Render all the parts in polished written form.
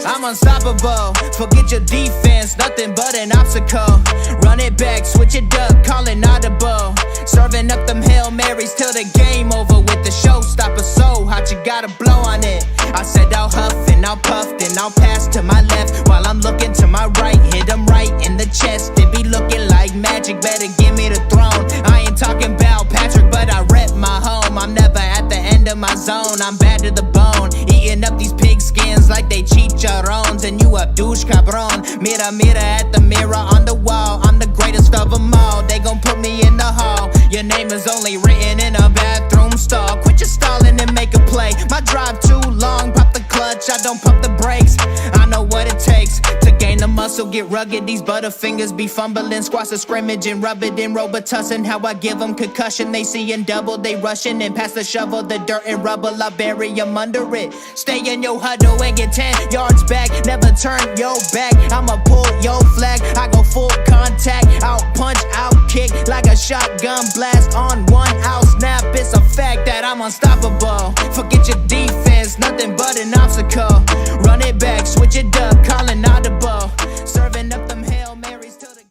I'm unstoppable. Forget your defense, nothing but an obstacle. Run it back, switch it up, call it audible. Serving up them Hail Marys till the game over with the showstopper. So hot, you gotta blow on it. I said I'll huff and I'll puff, then I'll pass to my left while I'm looking to my right. Hit him right in the chest. It be looking like magic. Better give me the throne. I ain't talking about Patrick, but I rep my home. I'm never at the end of my zone. I'm bad to the bone. Eating up these pig skins like they chicharrones. And you a douche cabron. Mira, mira at the mirror on the wall. I'm the greatest of them all. They gon' put me in the hall. Your name is only written in a bathroom stall. Quit your stalling and make a play. My drive too long. Pop the clutch, I don't pump the brakes. I know what it takes to gain the muscle, get rugged. These butterfingers be fumbling. Squash a scrimmage and rub it in Robitussin. How I give them concussion. They seeing double, they rushing and pass the shovel. The dirt and rubble, I bury them under it. Stay in your huddle and get 10 yards back. Never turn your back. I'ma pull your flag. I go full contact. Out punch, out kick like a shotgun blast on one out snap. It's a fact that I'm unstoppable. Forget your defense, nothing but an obstacle. Run it back, switch it up, calling audible. Serving up them Hail Marys till the...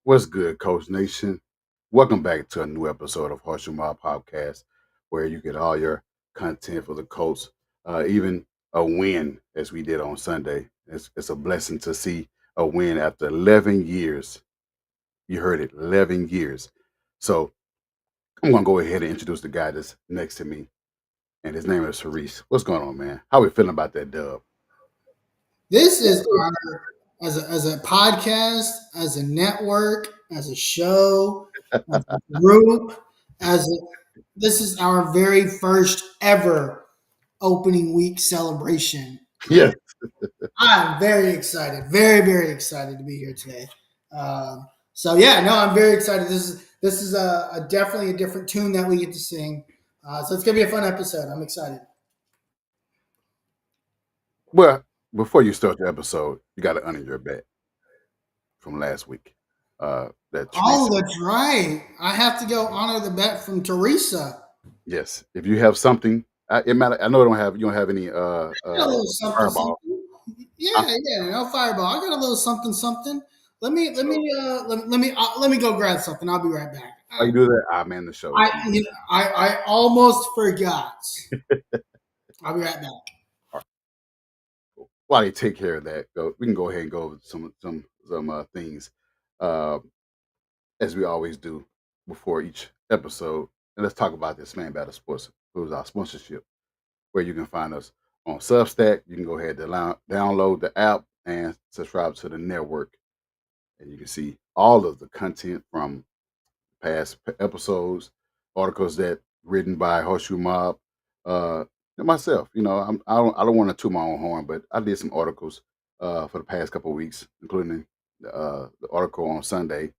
What's good, Coach Nation? Welcome back to a new episode of Horseshoe Mob Podcast, where you get all your content for the Colts, even a win as we did on Sunday. It's a blessing to see a win after 11 years. You heard it, 11 years. So I'm going to go ahead and introduce the guy that's next to me, and his name is Haris. What's going on, man? How we feeling about that dub? This is our, as a podcast, as a network, as a show, as a group, this is our very first ever opening week celebration. Yes. I'm very excited, very, very excited to be here today. So yeah, no, I'm very excited. This is a definitely a different tune that we get to sing. So it's gonna be a fun episode. I'm excited. Well, before you start the episode, you got to honor your bet from last week. That Oh, Teresa. that's right. I have to go honor the bet from Teresa. Yes, if you have something, it matter. I know you don't have any I got a little something, fireball. something. Yeah, no fireball. I got a little something, something. Let me go grab something. I'll be right back. While you do that, I'm in the show. I almost forgot. I'll be right back. While you take care of that, we can go ahead and go over some things, as we always do before each episode. And let's talk about this Man Battle Sports, who's our sponsorship, where you can find us on Substack. You can go ahead and download the app and subscribe to the network, and you can see all of the content from past episodes, articles that written by Horseshoe Mob, and myself. You know, I don't want to toot my own horn, but I did some articles for the past couple of weeks, including the article on Sunday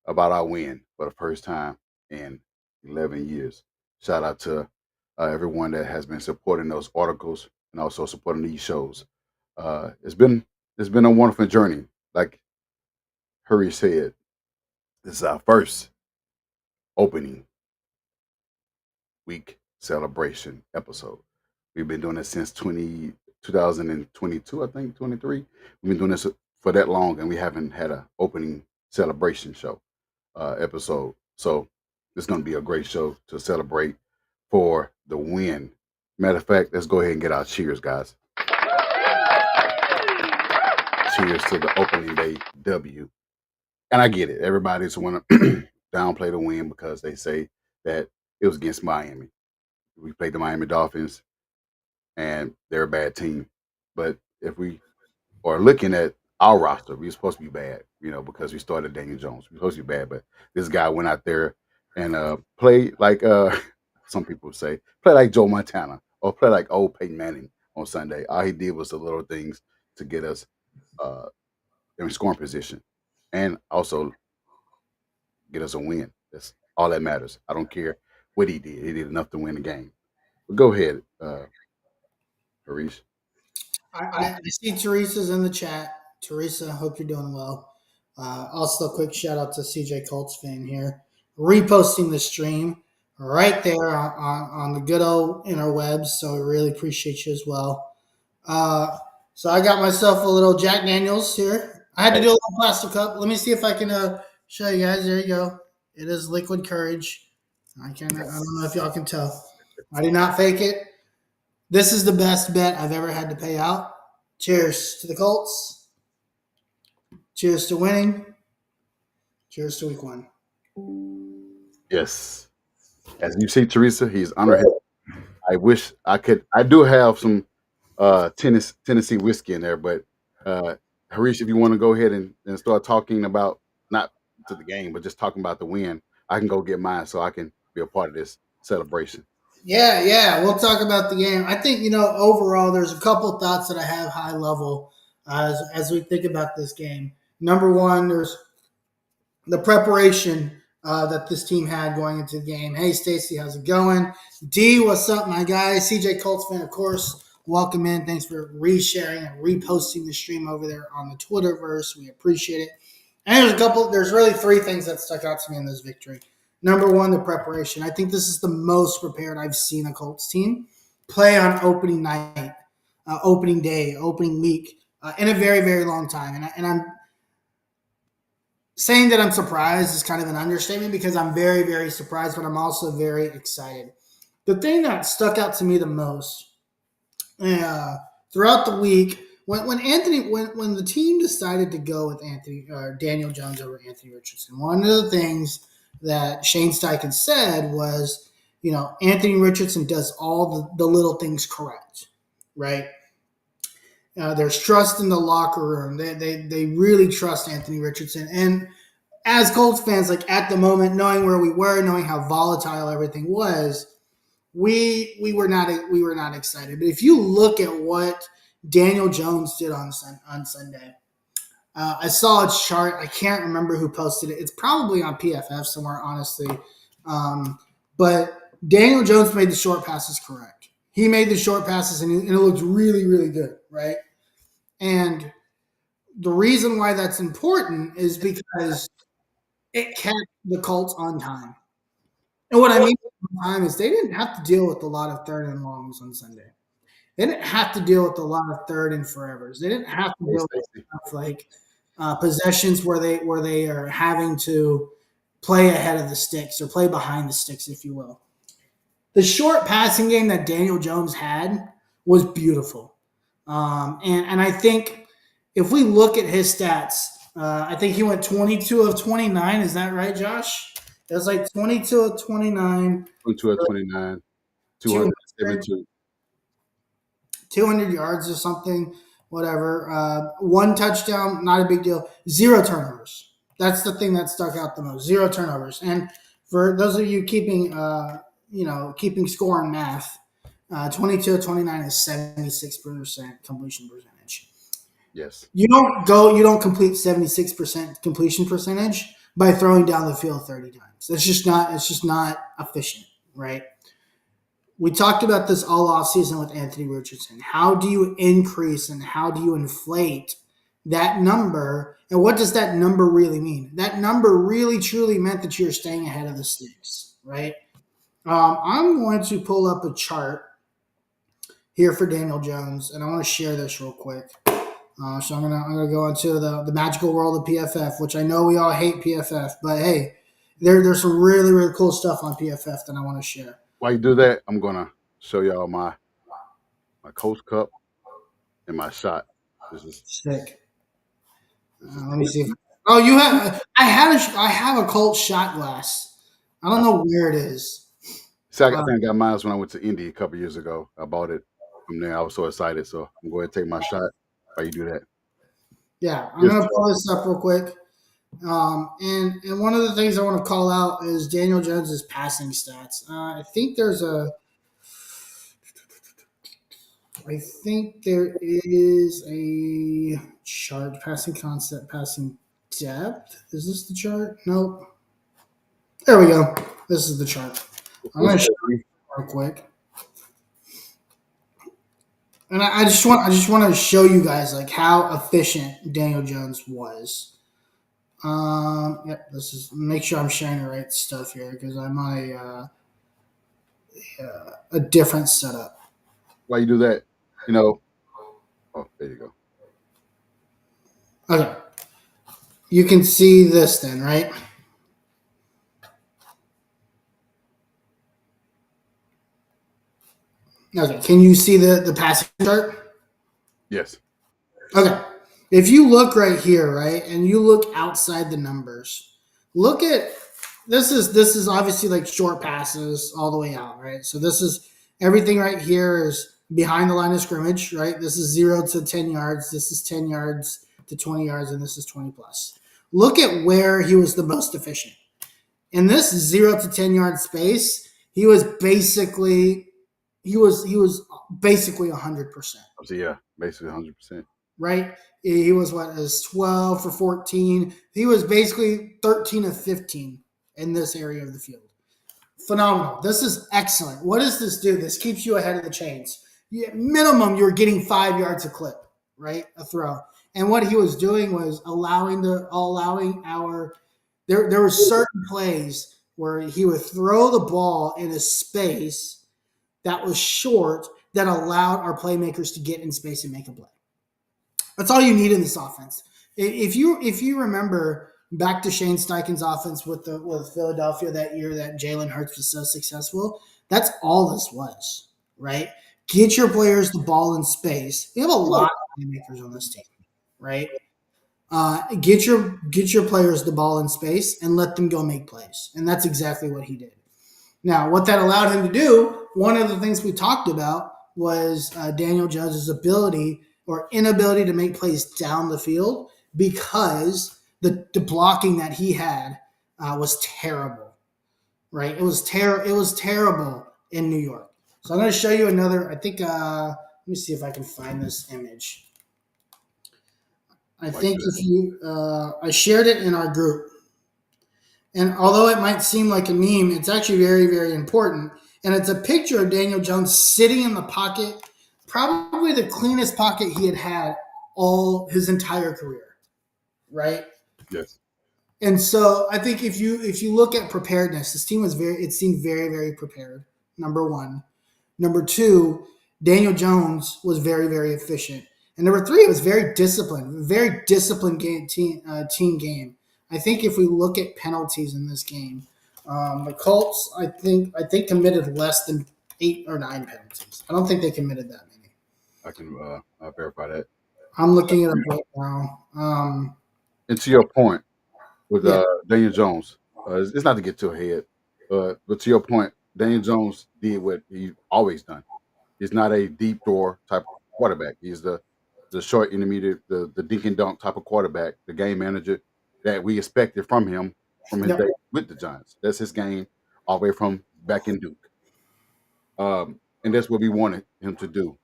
about our win for the first time in 11 years. Shout out to everyone that has been supporting those articles and also supporting these shows. It's been a wonderful journey. Like Hurry said, this is our first opening week celebration episode. We've been doing this since 2022, I think, 23. We've been doing this for that long, and we haven't had an opening celebration show episode. So it's going to be a great show to celebrate for the win. Matter of fact, let's go ahead and get our cheers, guys. Cheers to the opening day W. And I get it. Everybody's want to downplay the win because they say that it was against Miami. We played the Miami Dolphins, and they're a bad team. But if we are looking at our roster, we're supposed to be bad, because we started Daniel Jones. We're supposed to be bad, but this guy went out there and played like some people say, play like Joe Montana or play like old Peyton Manning on Sunday. All he did was the little things to get us in scoring position and also get us a win. That's all that matters. I don't care what he did. He did enough to win the game. But go ahead, Harish. I see Teresa's in the chat. Teresa, hope you're doing well. Also, a quick shout out to CJ Colts fan here, reposting the stream right there on the good old interwebs. So I really appreciate you as well. So I got myself a little Jack Daniels here. I had to Hey, do a little plastic cup. Let me see if I can show you guys. There you go. It is liquid courage. I don't know if y'all can tell. I did not fake it. This is the best bet I've ever had to pay out. Cheers to the Colts. Cheers to winning. Cheers to week one. yes. As you see, Teresa, he's honored. I wish I could. I do have some Tennessee whiskey in there, but uh, Harish, if you want to go ahead and start talking about not to the game, but just talking about the win, I can go get mine so I can be a part of this celebration. Yeah, yeah. We'll talk about the game. I think, overall, there's a couple thoughts that I have high level as we think about this game. Number one, there's the preparation that this team had going into the game. Hey, Stacy, how's it going? D, what's up, my guy? CJ Colts fan, of course. Welcome in. Thanks for resharing and reposting the stream over there on the Twitterverse. We appreciate it. And there's really three things that stuck out to me in this victory. Number one, the preparation. I think this is the most prepared I've seen a Colts team play on opening night, opening day, opening week in a very, very long time. And I'm saying that I'm surprised is kind of an understatement because I'm very, very surprised, but I'm also very excited. The thing that stuck out to me the most throughout the week when the team decided to go with Daniel Jones over Anthony Richardson, one of the things that Shane Steichen said was, Anthony Richardson does all the little things correct, right? There's trust in the locker room. They really trust Anthony Richardson. And as Colts fans, like at the moment, knowing where we were, knowing how volatile everything was, we were not excited. But if you look at what Daniel Jones did on Sunday, I saw a chart. I can't remember who posted it. It's probably on PFF somewhere, honestly. But Daniel Jones made the short passes correct. He made the short passes, and it looked really, really good, right? And the reason why that's important is because it kept the Colts on time. And what I mean by time is they didn't have to deal with a lot of third and longs on Sunday. They didn't have to deal with a lot of third and forevers. They didn't have to Hey, deal with Stacey. stuff like possessions where they are having to play ahead of the sticks or play behind the sticks, if you will. The short passing game that Daniel Jones had was beautiful. And I think if we look at his stats, I think he went 22 of 29. Is that right, Josh? It was like 22 of 29, 22 of 29, 200, 272. 200 yards or something, whatever. One touchdown, not a big deal. Zero turnovers. That's the thing that stuck out the most. Zero turnovers. And for those of you keeping score in math, 22 of 29 is 76% completion percentage. Yes. You don't complete 76% completion percentage by throwing down the field 30 times. It's just not efficient, right? We talked about this all off season with Anthony Richardson. How do you increase and how do you inflate that number? And what does that number really mean? That number really truly meant that you're staying ahead of the sticks, right? I'm going to pull up a chart here for Daniel Jones, and I want to share this real quick. So I'm gonna go into the magical world of PFF, which I know we all hate PFF, but hey, there's some really, really cool stuff on PFF that I want to share. While you do that, I'm gonna show y'all my Coach Cup and my shot. This is Sick. this is Let me see. Oh, you have? I have a Colt shot glass. I don't know where it is. see, I think I got mine when I went to Indy a couple years ago. I bought it from there. I was so excited, so I'm going to take my shot while you do that. Yeah, I'm Yes, gonna pull this up real quick. And one of the things I want to call out is Daniel Jones's passing stats. I think there is a chart, passing concept, passing depth. Is this the chart? Nope. There we go. This is the chart. I'm what's going to show that? you real quick. And I just want to show you guys like how efficient Daniel Jones was. Yep, this is make sure I'm sharing the right stuff here because I'm on a different setup. While you do that, you know, Oh, there you go. Okay. You can see this then, right? Okay. Can you see the passing chart? Yes. Okay. If you look right here, right, and you look outside the numbers, look at this is obviously like short passes all the way out, right? So this is everything right here is behind the line of scrimmage, right? This is 0 to 10 yards, this is 10 yards to 20 yards, and this is 20 plus. Look at where he was the most efficient. In this 0 to 10 yard space, he was basically 100%. So yeah, basically 100%. Right? He was what is 12 for 14. He was basically 13 of 15 in this area of the field. Phenomenal. This is excellent. What does this do? This keeps you ahead of the chains. Minimum, you're getting 5 yards a clip, right? A throw. And what he was doing was allowing our there were certain plays where he would throw the ball in a space that was short that allowed our playmakers to get in space and make a play. That's all you need in this offense. If you remember back to Shane Steichen's offense with Philadelphia that year that Jalen Hurts was so successful, that's all this was, right? Get your players the ball in space. We have a lot of playmakers on this team, right? Get your players the ball in space and let them go make plays, and that's exactly what he did. Now, what that allowed him to do, one of the things we talked about was Daniel Jones' ability or inability to make plays down the field because the blocking that he had was terrible, right? It was terrible in New York. So I'm going to show you another. I think. Let me see if I can find this image. I think if you, I shared it in our group. And although it might seem like a meme, it's actually very, very important. And it's a picture of Daniel Jones sitting in the pocket, probably the cleanest pocket he had all his entire career, right? Yes. And so I think if you look at preparedness, this team it seemed very, very prepared. Number one. Number two, Daniel Jones was very, very efficient. And number three, it was very disciplined team game. I think if we look at penalties in this game, the Colts, I think committed less than 8 or 9 penalties. I don't think they committed that many. I can verify that. I'm looking at it right now. And to your point with Yeah. Daniel Jones, it's not to get too ahead, but to your point, Daniel Jones did what he's always done. He's not a deep door type quarterback. He's the short intermediate, the dink and dunk type of quarterback, the game manager that we expected from him from his Yep. day with the Giants. That's his game all the way from back in Duke. And that's what we wanted him to do.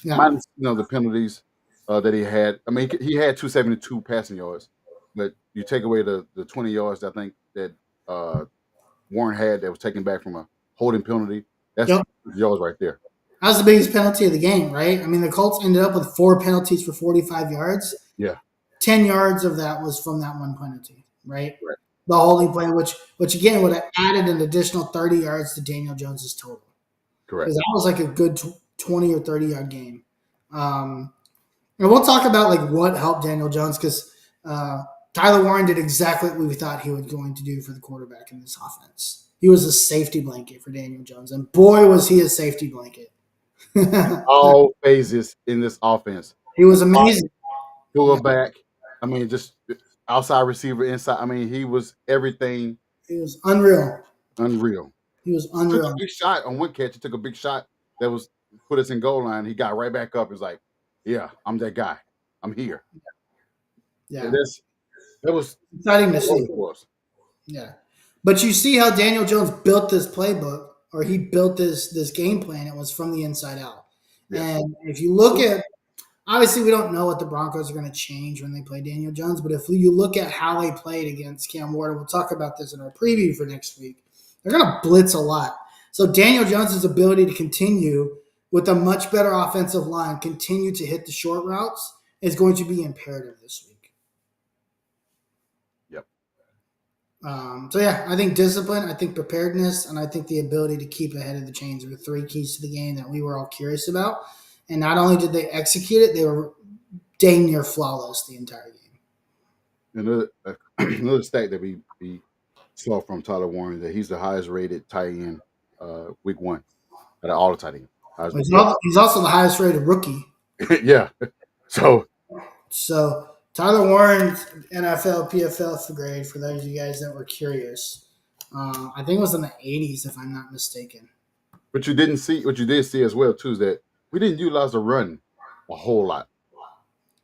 Yeah. Minus, the penalties that he had. I mean, he had 272 passing yards, but you take away the 20 yards I think that Warren had that was taken back from a holding penalty. That's Yep. yards right there. That was the biggest penalty of the game, right? I mean, the Colts ended up with 4 penalties for 45 yards. Yeah. 10 yards of that was from that one penalty, right? Right. The holding play, which again would have added an additional 30 yards to Daniel Jones's total. Correct. Because that was like a good 20 or 30-yard game. And we'll talk about like what helped Daniel Jones because Tyler Warren did exactly what we thought he was going to do for the quarterback in this offense. He was a safety blanket for Daniel Jones, and boy was he a safety blanket. All phases in this offense. He was amazing. Pull back. I mean, just outside receiver, inside. I mean, he was everything. He was unreal. Unreal. He was He took unreal. a big shot on one catch. He took a big shot that was put us in goal line. He got right back up. He's like, "Yeah, I'm that guy. I'm here." Yeah, that was exciting to see. It was. Yeah, but you see how Daniel Jones built this playbook, or he built this game plan. It was from the inside out. Yes. And if you look at, obviously, we don't know what the Broncos are going to change when they play Daniel Jones. But if you look at how they played against Cam Ward, and we'll talk about this in our preview for next week, they're going to blitz a lot. So Daniel Jones' ability to continue with a much better offensive line, continue to hit the short routes, is going to be imperative this week. Yep. So, yeah, I think discipline, I think preparedness, and I think the ability to keep ahead of the chains are the 3 keys to the game that we were all curious about. And not only did they execute it, they were dang near flawless the entire game. Another stat that we saw from Tyler Warren that he's the highest rated tight end week one out of all the tight ends. He's also the highest rated rookie. Yeah. So So Tyler Warren's NFL PFF grade, for those of you guys that were curious, I think it was in the 80s, if I'm not mistaken. what you did see as well too is that we didn't utilize the run a whole lot.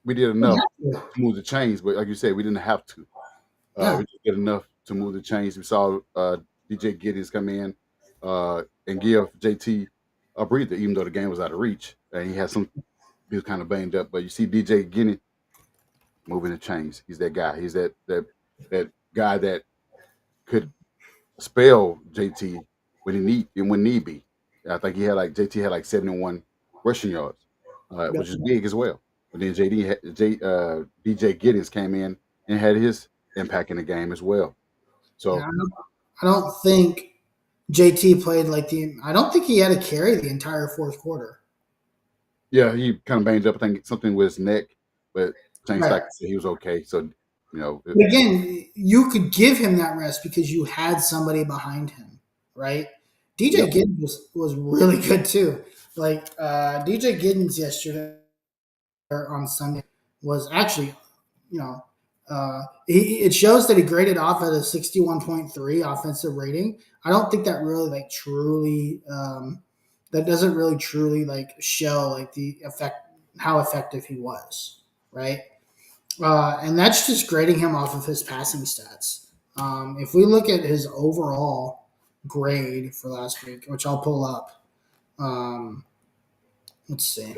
We did enough to move the chains, but like you said, we didn't have to. Yeah. We just did enough to move the chains. We saw DJ Giddens come in and give JT a breather, even though the game was out of reach. And he was kind of banged up. But you see DJ Giddens moving the chains. He's that guy. He's that guy that could spell JT when need be. I think JT had like 71 rushing yards, which is big as well. But then DJ Giddens came in and had his impact in the game as well. So yeah, I don't think JT played I don't think he had to carry the entire fourth quarter. Yeah, he kind of banged up. I think something with his neck, but James Stack said he was okay. So again, you could give him that rest because you had somebody behind him, right? DJ Giddens was really good too. DJ Giddens yesterday on Sunday was actually, it shows that he graded off at a 61.3 offensive rating. I don't think that really truly that doesn't really truly show the effect, how effective he was, right? And that's just grading him off of his passing stats. If we look at his overall grade for last week, which I'll pull up, let's see.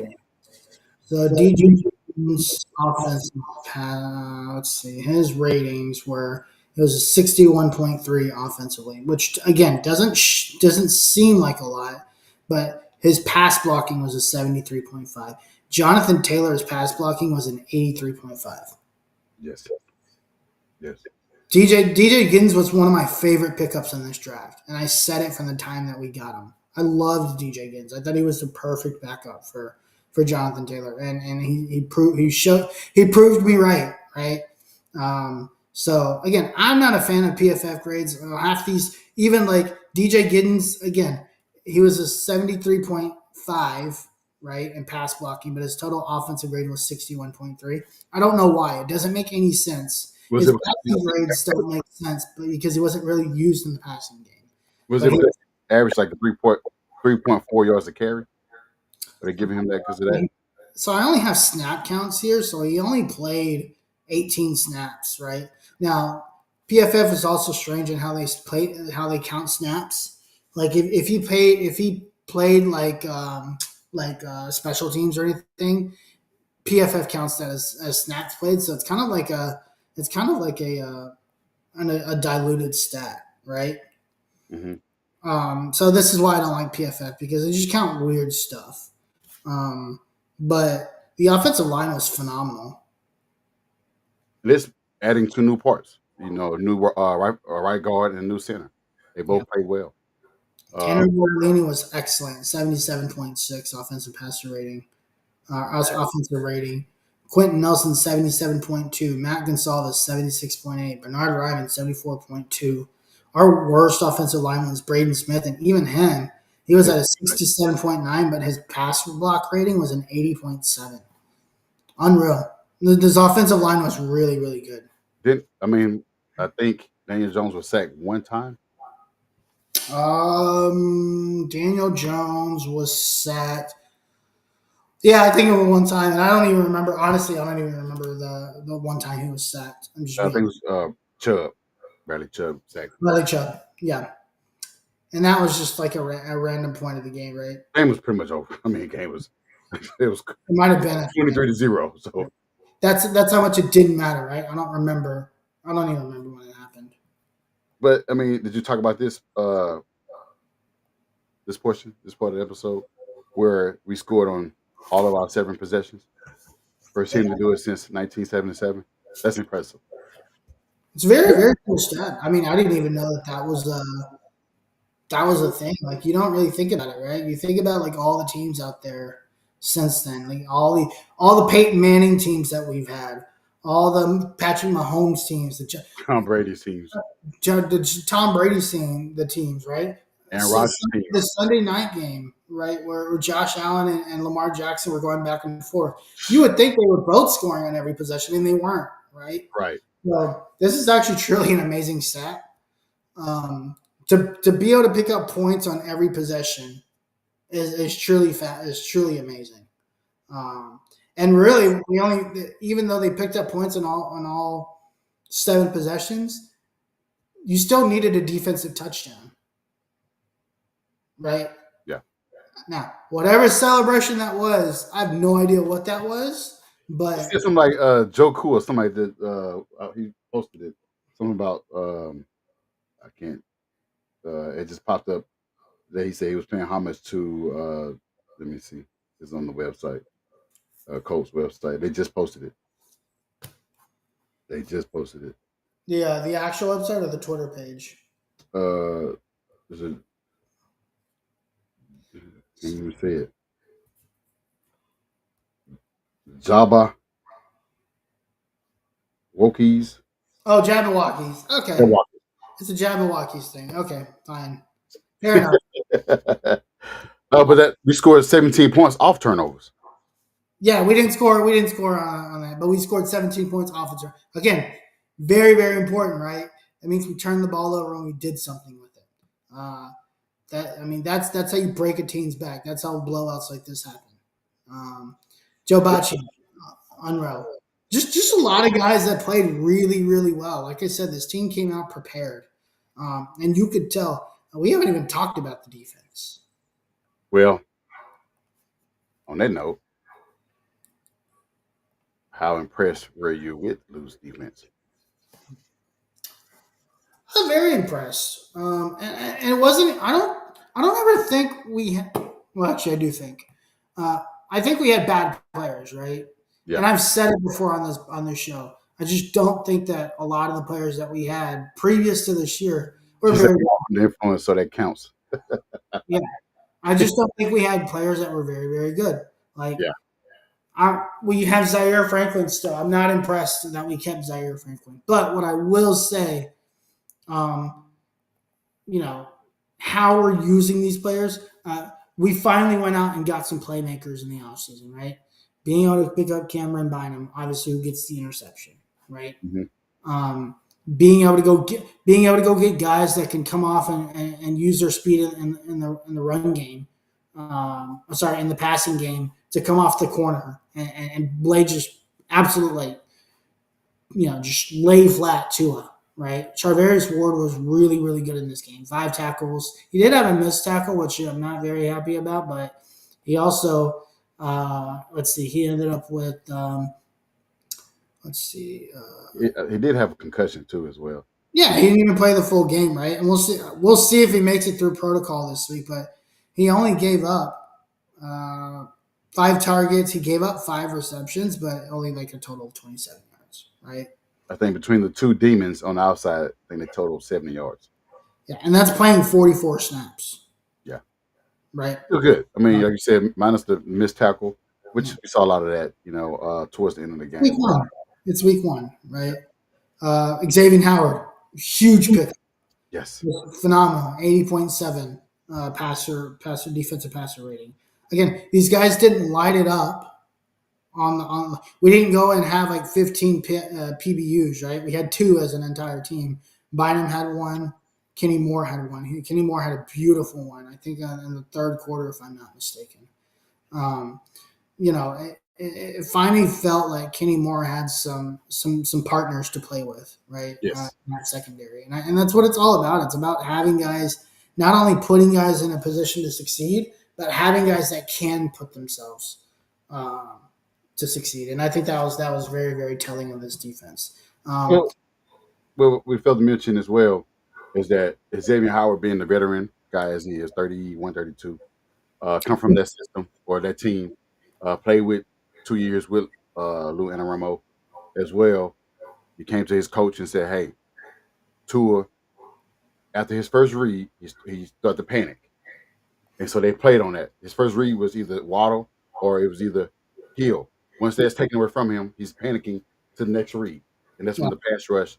So DJ's offense, let's see, his ratings were, it was a 61.3 offensively, which again doesn't seem like a lot, but his pass blocking was a 73.5. Jonathan Taylor's pass blocking was an 83.5. Yes. DJ Giddens was one of my favorite pickups in this draft, and I said it from the time that we got him. I loved DJ Giddens. I thought he was the perfect backup for Jonathan Taylor, and he proved me right. So again, I'm not a fan of PFF grades. Half these, even DJ Giddens, again, he was a 73.5. Right, in pass blocking, but his total offensive grade was 61.3. I don't know why. It doesn't make any sense. His passing grades don't make sense, but because he wasn't really used in the passing game. Was it average 3.4 yards a carry? Are they giving him that because of that? So I only have snap counts here. So he only played 18 snaps. Right now, PFF is also strange in how they count snaps. If he played special teams or anything, PFF counts that as snaps played. So it's kind of like a diluted stat, right? Mm-hmm. So this is why I don't like PFF, because they just count weird stuff. But the offensive line was phenomenal. This adding two new parts, a new right guard and a new center. They both played well. Tanner Bortolini was excellent, 77.6 offensive passer rating, offensive rating. Quentin Nelson, 77.2. Matt Gonsalves, 76.8. Bernard Ryman, 74.2. Our worst offensive lineman was Braden Smith, and even him, he was at a 67.9, but his pass block rating was an 80.7. Unreal. This offensive line was really, really good. I think Daniel Jones was sacked one time. Daniel Jones was sacked. Yeah, I think it was one time, and I don't even remember. Honestly, I don't even remember the one time he was sacked. I think it was Chubb, Bradley Chubb sacked. Bradley Chubb, yeah, and that was just like a random point of the game, right? The game was pretty much over. The game was it might have been 23-0. So that's how much it didn't matter, right? I don't remember. I don't even remember when it happened. But did you talk about this this part of the episode where we scored on all of our 7 possessions? First team to do it since 1977. That's impressive. It's very, very cool stat. I didn't even know that was a thing. You don't really think about it, right? You think about all the teams out there since then. Like all the Peyton Manning teams that we've had, all the Patrick Mahomes teams, Tom Brady's teams, the Tom Brady team, the teams, right? Aaron So, Rodgers' teams. the Sunday night game, right, where Josh Allen and Lamar Jackson were going back and forth. You would think they were both scoring on every possession, and they weren't, right? Right. So this is actually truly an amazing stat. To be able to pick up points on every possession is truly amazing. And really, we only even though they picked up points on all 7 possessions, you still needed a defensive touchdown, right? Yeah. Now, whatever celebration that was, I have no idea what that was, but He said something like Joe Cool or somebody that he posted it. Something about I can't. It just popped up that he said he was paying homage to. Let me see. It's on the website, Colts website. They just posted it. They just posted it. the actual website or the Twitter page. Is it? Can't even say it. Jabba Wokies. Oh, Jabberwockies. They're Okay, it's a Jabberwockies thing. Okay, fine, fair enough. But that we scored 17 points off turnovers. Yeah, we didn't score. We didn't score on that, but we scored 17 points off of turn. Again, very very important, right? That means we turned the ball over and we did something with it. That's how you break a team's back. That's how blowouts like this happen. Joe Bacci, unreal. Just a lot of guys that played really really well. Like I said, this team came out prepared, and you could tell. We haven't even talked about the defense. Well, on that note, how impressed were you with Lou's defense? I'm very impressed. And it wasn't. I don't ever think we. Well, actually, I do think. Uh, I think we had bad players, right? Yeah. And I've said it before on this show. I just don't think that a lot of the players that we had previous to this year were Just very. the influence, so that counts. Yeah, I just don't think we had players that were very very good. Like Yeah. we have Zaire Franklin still. I'm not impressed that we kept Zaire Franklin. But what I will say, um, you know, how we're using these players. We finally went out and got some playmakers in the offseason, right? Being able to pick up Cameron Bynum, obviously, who gets the interception, right? Mhm. Being able to go get guys that can come off and use their speed in the run game. In the passing game to come off the corner and Blade just absolutely, just lay flat Tua, right? Charvarius Ward was really, really good in this game. 5 tackles. He did have a missed tackle, which I'm not very happy about, but he also, he ended up with, let's see. He did have a concussion too, as well. Yeah, he didn't even play the full game, right? And we'll see if he makes it through protocol this week, but he only gave up 5 targets. He gave up 5 receptions, but only like a total of 27 yards, right? I think between the two demons on the outside, I think they total 70 yards. Yeah, and that's playing 44 snaps. Yeah. Right. Still good. I mean, like you said, minus the missed tackle, which Yeah. we saw a lot of that, towards the end of the game. Week 1. It's week 1, right? Xavier Howard, huge pick. Yes. Phenomenal. 80.7 defensive passer rating. Again, these guys didn't light it up we didn't go and have like 15 PBUs, right? We had 2 as an entire team. Bynum had 1. Kenny Moore had 1. Kenny Moore had a beautiful one, I think, in the third quarter, if I'm not mistaken. It finally felt like Kenny Moore had some partners to play with, right? Yes. In that secondary, and that's what it's all about. It's about having guys, not only putting guys in a position to succeed, but having guys that can put themselves to succeed. And I think that was very very telling of this defense. Well, we failed to mention as well is that Xavier Howard, being the veteran guy as he is, 31, 32, come from that system or that team, played with 2 years with Lou Anarumo as well. He came to his coach and said, "Hey, Tua." After his first read, he started to panic, and so they played on that. His first read was either Waddle or it was either Hill. Once that's taken away from him, he's panicking to the next read, and that's Yeah. when the pass rush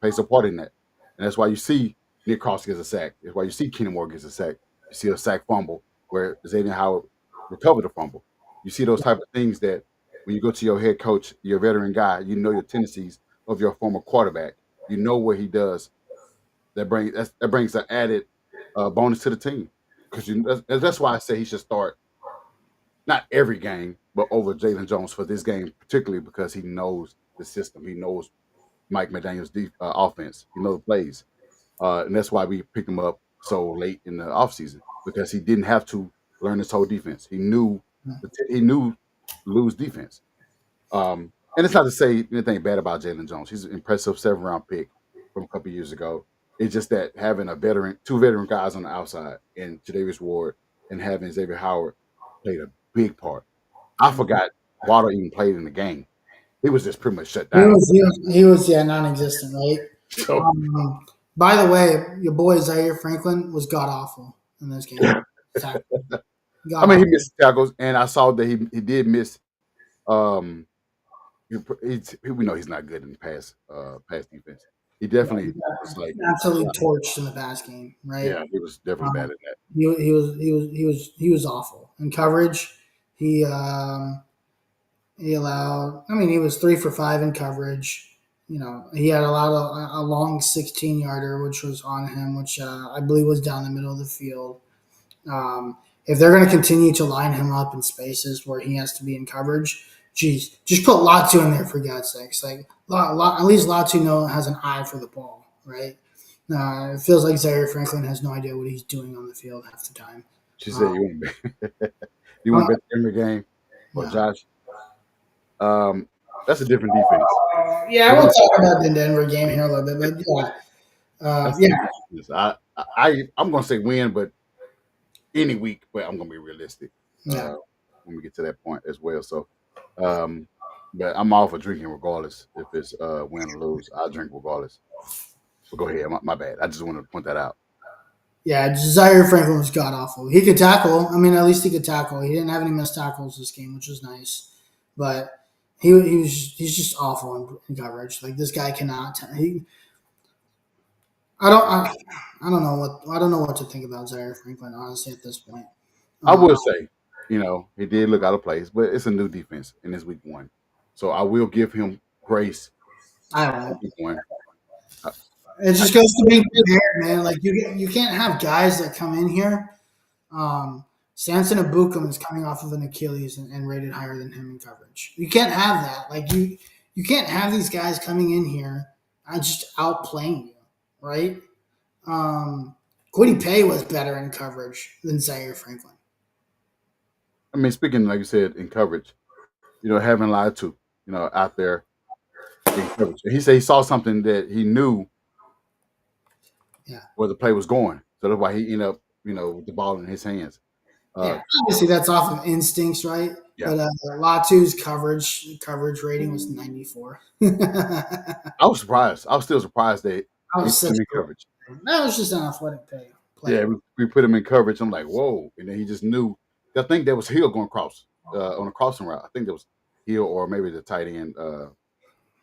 plays a part in that. And that's why you see Nick Cross gets a sack. That's why you see Kenny Moore gets a sack. You see a sack fumble where Xavier Howard recovered the fumble. You see those type of things that when you go to your head coach, your veteran guy, you know your tendencies of your former quarterback. You know what he does. That brings an added bonus to the team because that's why I say he should start not every game, but over Jalen Jones for this game, particularly because he knows the system. He knows Mike McDaniel's offense. He knows the plays. And that's why we picked him up so late in the offseason because he didn't have to learn this whole defense. He knew he knew lose defense. And it's not to say anything bad about Jalen Jones. He's an impressive 7th-round pick from a couple years ago. It's just that having two veteran guys on the outside, and Tre'Davious Ward and having Xavier Howard played a big part. I forgot Waddle even played in the game. He was just pretty much shut He down. was, he was yeah, non-existent, right? So By the way, your boy Zaire Franklin was god awful in this game. God I mean, he awful. missed tackles, and I saw that he did miss. Um, we know he's not good in pass defense. He definitely was like, Absolutely torched in the pass game, right? yeah, he was definitely bad Um, at that. he was awful in coverage. He he allowed. I mean, he was 3 for 5 in coverage. You know, he had allowed a long 16-yarder, which was on him, which I believe was down the middle of the field. Um, if they're going to continue to line him up in spaces where he has to be in coverage, geez, just put Latu in there for God's sakes. Like, at least Latu has an eye for the ball, right? It feels like Zaire Franklin has no idea what he's doing on the field half the time. She said, Um, you want to bet the Denver game or yeah. Josh? That's a different defense. Yeah, we'll talk about the Denver game here a little bit, but That's a yeah, different defense. I'm gonna say win, but any week, but I'm gonna be realistic yeah. when we get to that point as well. So, but I'm all for drinking regardless if it's win or lose. I drink regardless. But go ahead, my bad. I just wanted to point that out. Yeah, Zaire Franklin was god awful. He could tackle. I mean, at least he could tackle. He didn't have any missed tackles this game, which was nice. But he's just awful in coverage. Like this guy cannot. I don't know what to think about Zaire Franklin honestly at this point. I Uh, will say, he did look out of place, but it's a new defense in this week 1, so I will give him grace. I don't know. Week 1. It just goes to being prepared, man. Like you can't have guys that come in here. Samson Abukum is coming off of an Achilles and rated higher than him in coverage. You can't have that. Like you can't have these guys coming in here and just outplaying you, right? Quiddy Pay was better in coverage than Zaire Franklin. I mean, speaking like you said in coverage, having lied to, out there in coverage. He said he saw something that he knew Yeah. where the play was going, so that's why he ended up, with the ball in his hands. Yeah, obviously that's off of instincts, right? Yeah. But Latu's coverage rating was 94. I was surprised. I was still surprised that I he was put such him in coverage. that was just an athletic play. Yeah, we put him in coverage. I'm like, whoa, and then he just knew. I think that was Hill going across on a crossing route. I think that was Hill or maybe the tight end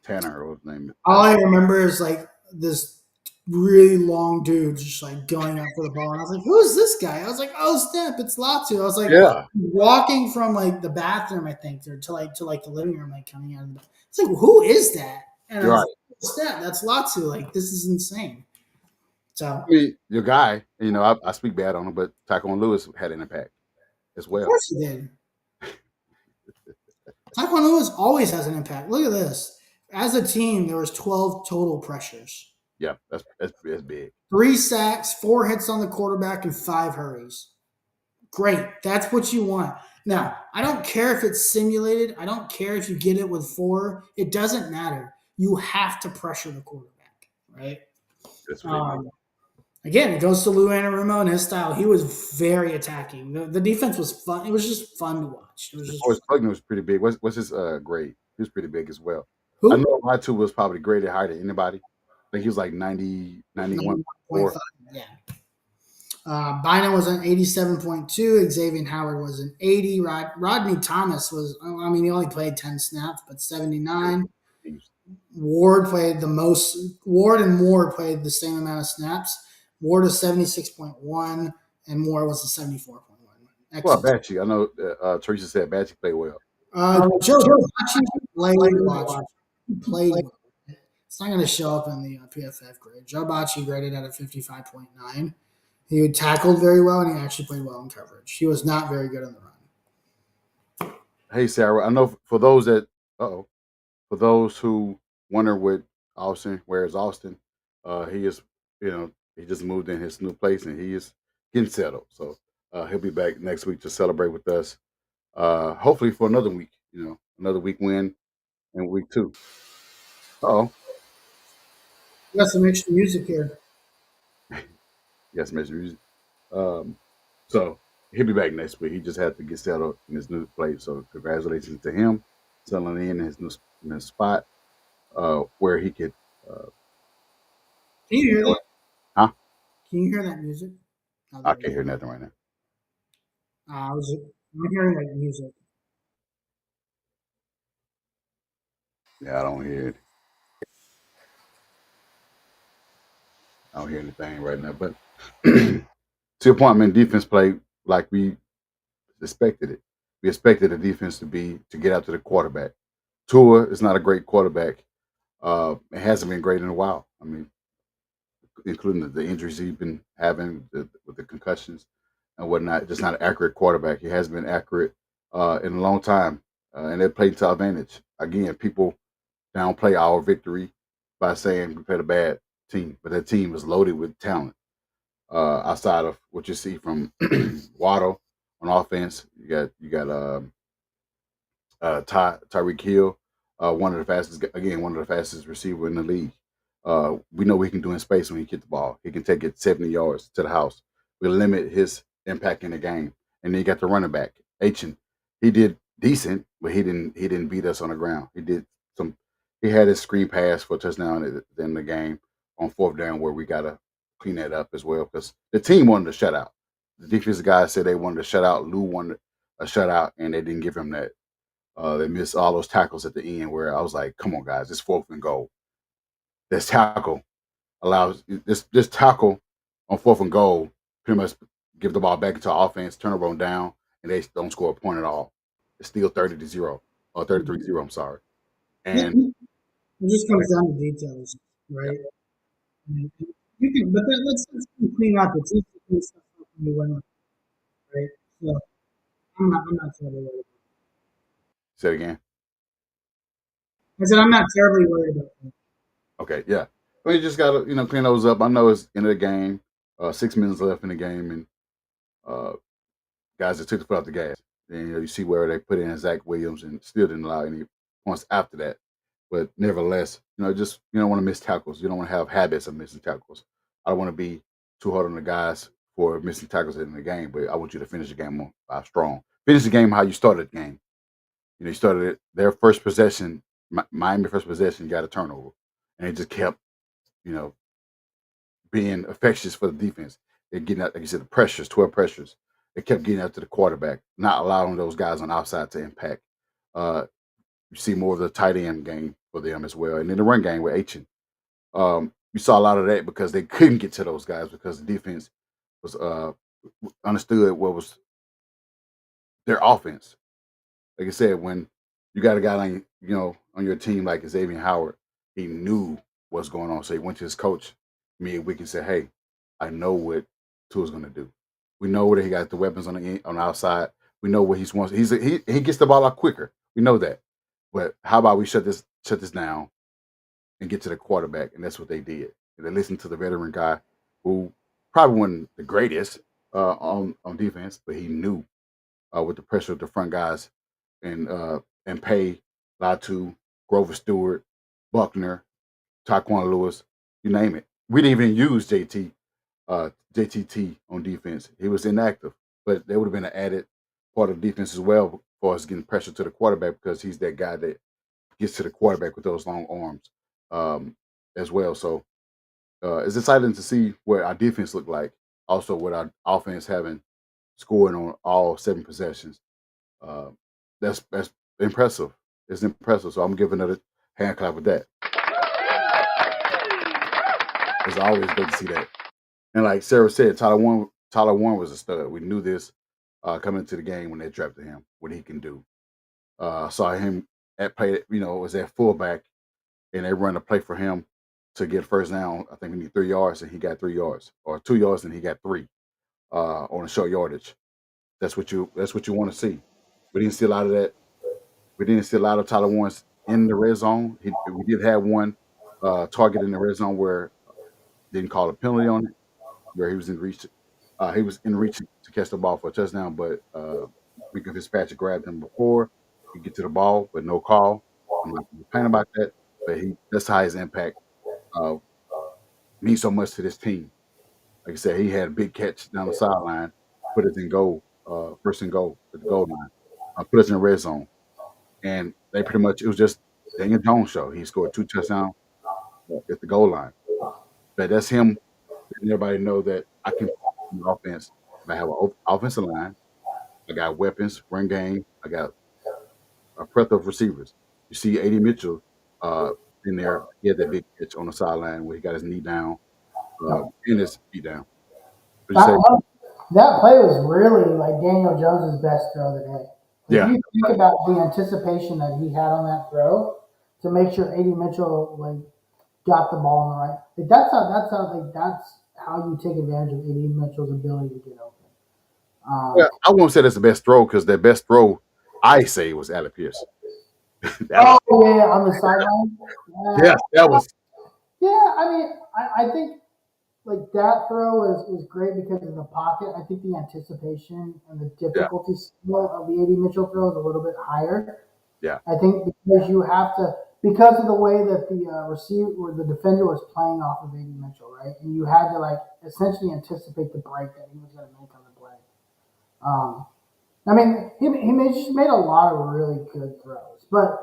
Tanner or his name. All I remember is like this really long dude just like going up for the ball, and I was like, "Who is this guy?" I was like, "Oh snap, it's Latu." I was like, Yeah, walking from like the bathroom, I think, or to the living room, like coming out of the. It's like, who is that? And I was right. like, snap, that's Latu. Like this is insane. So I mean, your guy, I speak bad on him, but Tyquan Lewis had an impact as of well. course he did. Taekwondo Lewis always has an impact. Look at this. As a team, there was 12 total pressures. Yeah, that's big. 3 sacks, 4 hits on the quarterback, and 5 hurries. Great. That's what you want. Now, I don't care if it's simulated. I don't care if you get it with 4. It doesn't matter. You have to pressure the quarterback, right? That's what Again, it goes to Lou Anarumo and his style. He was very attacking. The defense was fun. It was just fun to watch. It was just Forrest Pugner was pretty big. What's his grade? He was pretty big as well. who? I know Latu was probably graded higher than anybody. I think he was like 90, 91. 91.5. Yeah. Bynum was an 87.2. Xavier Howard was an 80. Rodney Thomas was, I mean, he only played 10 snaps, but 79. Ward played the most. Ward and Moore played the same amount of snaps. Ward was 76.1, and Moore was a 74.1. Well, Excellent. Batchy, I know Teresa said Batchy played well. Joe Bacci played well. It's not going to show up in the PFF grade. Joe Bacci graded at a 55.9. He tackled very well, and he actually played well in coverage. He was not very good on the run. Hey, Sarah, I know for those that, for those who wonder what Austin, where is Austin? He is, he just moved in his new place and he is getting settled. So he'll be back next week to celebrate with us. Hopefully for another week, another week win and week two. Oh, We got some extra music here. yes, Mr. Music. Um, so he'll be back next week. He just had to get settled in his new place. So congratulations to him settling in his new spot where he could. Uh, Can you hear that? huh? Can you hear that music? Oh, I can't hear nothing right now. I'm hearing like music. Yeah, I don't hear it. I don't hear anything right now. But to your point, man, defense played like we expected it. We expected the defense to get out to the quarterback. Tua is not a great quarterback. It hasn't been great in a while. I mean, including the injuries he's been having with the concussions and whatnot. Just not an accurate quarterback. He hasn't been accurate in a long time, and they played to our advantage. Again, people downplay our victory by saying we played a bad team, but that team is loaded with talent. Outside of what you see from Waddle on offense, you got Tyreek Hill, one of the fastest receiver in the league. We know what he can do in space when he gets the ball. He can take it 70 yards to the house. We limit his impact in the game. And then you got the running back, Achin. He did decent, but he didn't beat us on the ground. Some he had his screen pass for a touchdown at the end of the game on fourth down where we gotta clean that up as well because the team wanted a shutout. The defensive guys said they wanted a shutout. Lou wanted a shutout, and they didn't give him that. They missed all those tackles at the end where I was like, come on, guys, it's fourth and goal. This tackle allows this tackle on fourth and goal pretty much give the ball back into offense, turn it on down, and they don't score a point at all. It's still 30-0 or 33-0, I'm sorry. And It just comes down to details, yeah, right? And you can, but let's clean out the teeth and stuff when you win, right? So I'm not terribly worried. say it again. I said I'm not terribly worried about that. Okay, yeah. Well, you just gotta, clean those up. I know it's end of the game, 6 minutes left in the game, and uh, guys that took the foot off the gas. And you see where they put in Zach Williams and still didn't allow any points after that. But nevertheless, just you don't want to miss tackles. You don't want to have habits of missing tackles. I don't want to be too hard on the guys for missing tackles in the game, but I want you to finish the game strong. Finish the game how you started the game. You started it, their first possession, Miami first possession, got a turnover, and it just kept, you know, being infectious for the defense. They're getting out, like you said, the pressures, 12 pressures. They kept getting out to the quarterback, not allowing those guys on outside to impact. Uh, you see more of the tight end game for them as well. And then the run game with Achin. You saw a lot of that because they couldn't get to those guys because the defense was understood what was their offense. Like I said, when you got a guy on your team like Xavier Howard, he knew what's going on. So he went to his coach midweek and said, "Hey, I know what Tua's going to do. We know that he got the weapons on the outside. We know what he wants. He gets the ball out quicker. We know that. But how about we shut this down and get to the quarterback?" And that's what they did. And they listened to the veteran guy who probably wasn't the greatest on defense, but he knew with the pressure of the front guys and Pay, Latu, Grover Stewart, Buckner, Taquan Lewis, you name it. We didn't even use JTT on defense. He was inactive, but there would have been an added part of defense as well for us getting pressure to the quarterback because he's that guy that gets to the quarterback with those long arms as well. So it's exciting to see what our defense looked like. also with our offense having scoring on all 7 possessions. Uh, that's impressive. It's impressive. So I'm giving it a hand clap with that. It's always great to see that. And like Sarah said, Tyler Warren was a stud. We knew this coming into the game when they drafted him, what he can do. Saw him at play, was at fullback, and they run a play for him to get first down. I think we need 3 yards, and he got 3 yards, or 2 yards, and he got 3 on a short yardage. That's what you want to see. We didn't see a lot of that. We didn't see a lot of Tyler Warren's in the red zone. We did have one target in the red zone where didn't call a penalty on it, where he was in reach. He was in reach to catch the ball for a touchdown, but Mika Fitzpatrick grabbed him before he get to the ball, but no call. I'm not complaining about that, but that's how his impact uh, means so much to this team. Like I said, he had a big catch down the sideline, put us in goal, first and goal at the goal line, put us in the red zone, and they pretty much it was just Daniel Jones show. He scored 2 touchdowns at the goal line, but that's him letting everybody know that I can offense. I have an offensive line. I got weapons, run game. I got a plethora of receivers. You see A.D. Mitchell in there. He had that big catch on the sideline where he got his knee down and his feet down. What you say? That play was really like Daniel Jones's best throw of the day. If Yeah, you think about the anticipation that he had on that throw to make sure A.D. Mitchell got the ball in the right, that's how you take advantage of A.D. Mitchell's ability to get open. well, I won't say that's the best throw because the best throw I say was Alec Pierce. On the sideline. Yes, that was. Yeah, I mean, I think like that throw was great because of the pocket. I think the anticipation and the Yeah, difficulty skill of the A.D. Mitchell throw is a little bit higher. yeah, I think because of the way that the receiver or the defender was playing off of A.D. Mitchell, right? And you had to essentially anticipate the break that he was going to make on the play. I mean, just made a lot of really good throws, but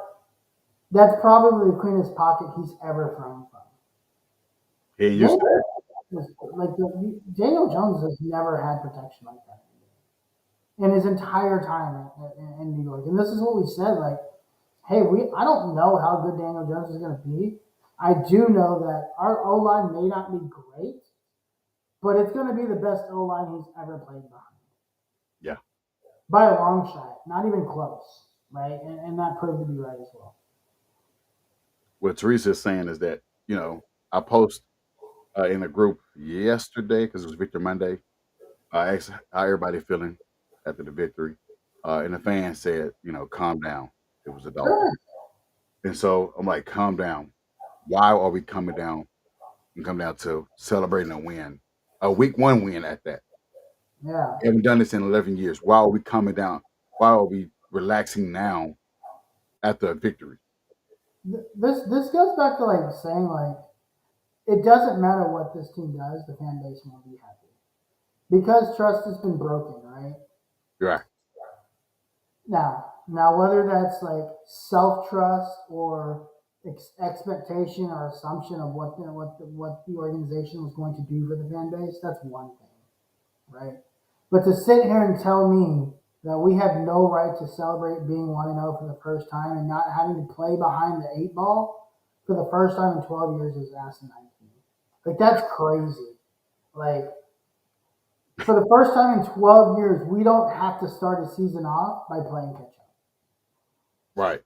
that's probably the cleanest pocket he's ever thrown from. he ain't used to Daniel, that. Daniel Jones has never had protection like that in his entire time in New York. And this is what we said, hey, I don't know how good Daniel Jones is going to be. I do know that our O line may not be great, but it's going to be the best O line he's ever played behind Yeah. by a long shot, not even close, right? And that proved to be right as well. What Teresa is saying is that I post in a group yesterday because it was Victor Monday. I asked how everybody feeling after the victory, and the fan said, calm down. It was a dog. Sure. And so I'm like, calm down. Why are we coming down and come down to celebrating a win, a week 1 win at that? Yeah. We haven't done this in 11 years. Why are we coming down? Why are we relaxing now after a victory? This goes back to saying it doesn't matter what this team does, the fan base won't be happy because trust has been broken, right? Right. Now, whether that's self trust or expectation or assumption of what the organization was going to do for the fan base, that's one thing, right? But to sit here and tell me that we have no right to celebrate being 1-0 for the first time and not having to play behind the 8 ball for the first time in 12 years is asinine to me. That's crazy. For the first time in 12 years, we don't have to start a season off by playing catch up. Right.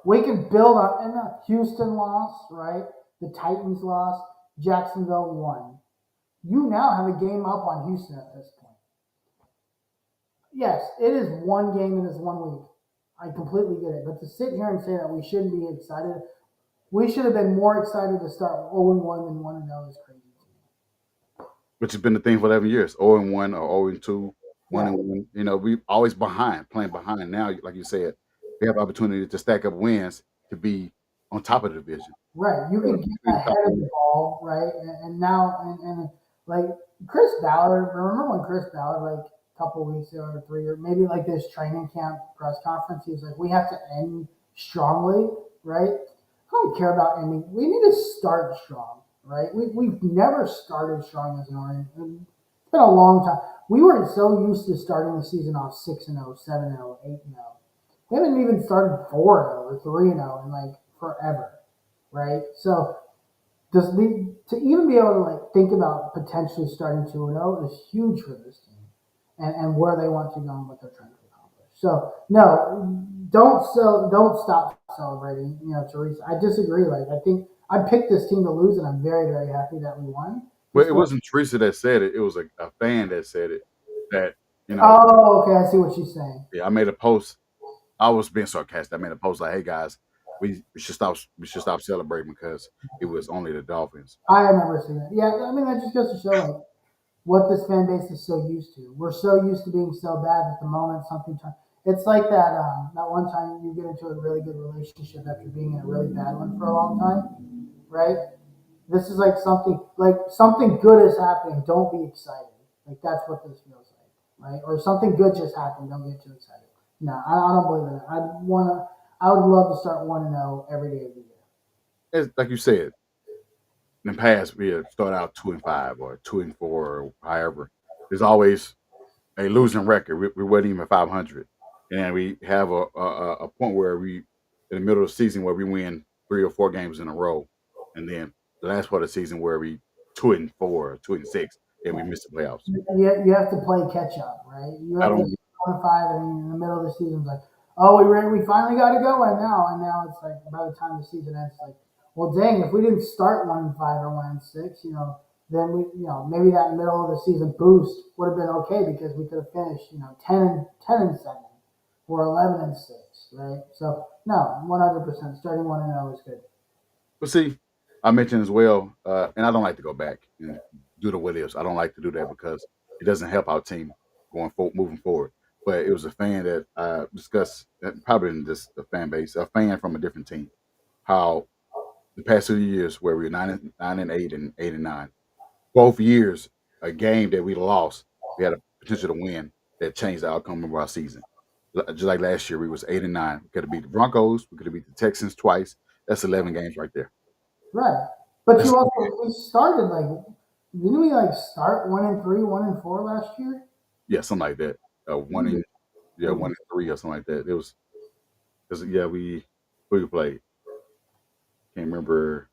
We can build up, and Houston lost, right? The Titans lost. Jacksonville won. You now have a game up on Houston at this point. Yes, it is one game and it's 1 week. I completely get it. But to sit here and say that we shouldn't be excited, we should have been more excited to start 0-1 than 1-0 is crazy. Which has been the thing for 11 years, 0-1 or 0-2, 1-1. We always playing behind. Now, like you said, we have opportunity to stack up wins to be on top of the division. Right. You can get ahead of the ball, right? And now, Chris Ballard, remember when Chris Ballard, a couple of weeks ago or 3, or maybe this training camp press conference, he was like, we have to end strongly, right? I don't care about ending. We need to start strong, right? We've never started strong as an been a long time. We were so used to starting the season off 6-0, 7-0, 8-0. We haven't even started 4-0 or 3-0 in like forever, right? So to even be able to like think about potentially starting 2-0 is huge for this team and where they want to go and what they're trying to accomplish. So no, don't stop celebrating. Teresa, I disagree. Like I think I picked this team to lose, and I'm very very happy that we won. Well, it wasn't Teresa that said it. It was a fan that said it. That Oh, okay, I see what she's saying. yeah, I made a post. I was being sarcastic. I made a post like, "Hey guys, we should stop celebrating because it was only the Dolphins." I remember seeing that. Yeah, I mean that just goes to show like what this fan base is so used to. We're so used to being so bad that the moment something turns. It's like that one time you get into a really good relationship after being in a really bad one for a long time, right? This is like something good is happening. Don't be excited. Like that's what this feels like, right? Or something good just happened. Don't get too excited. No, I don't believe in it. I would love to start 1-0 every day of the year. As like you said, in the past we had started out 2-5 or 2-4 or however. There's always a losing record. We weren't even 500, and we have a point where we in the middle of the season where we win 3 or 4 games in a row, and then the last part of the season where we 2-4, 2-6, and we miss the playoffs. You have to play catch up, right? You I have to don't. 1-5, and in the middle of the season, it's like, oh, we finally got to go, and now it's like by the time the season ends, it's like, well, dang, if we didn't start 1-5 or 1-6, then maybe that middle of the season boost would have been okay because we could have finished 10-7 or 11-6, right? So no, 100% starting 1-0 is good. But see, I mentioned as well, and I don't like to go back and do the what ifs. I don't like to do that because it doesn't help our team moving forward. But it was a fan that discussed, probably in this the fan base, a fan from a different team, how the past 2 years where we were 9-8 and 8-9, both years a game that we lost, we had a potential to win that changed the outcome of our season. Just like last year, we was 8-9. We could have beat the Broncos. We could have beat the Texans twice. That's 11 games right there. Right. But That's we started like, didn't we like start 1-3, 1-4 last year? yeah, something like that. One in yeah, 1-3 or something like that. It was because yeah, we played. Can't remember.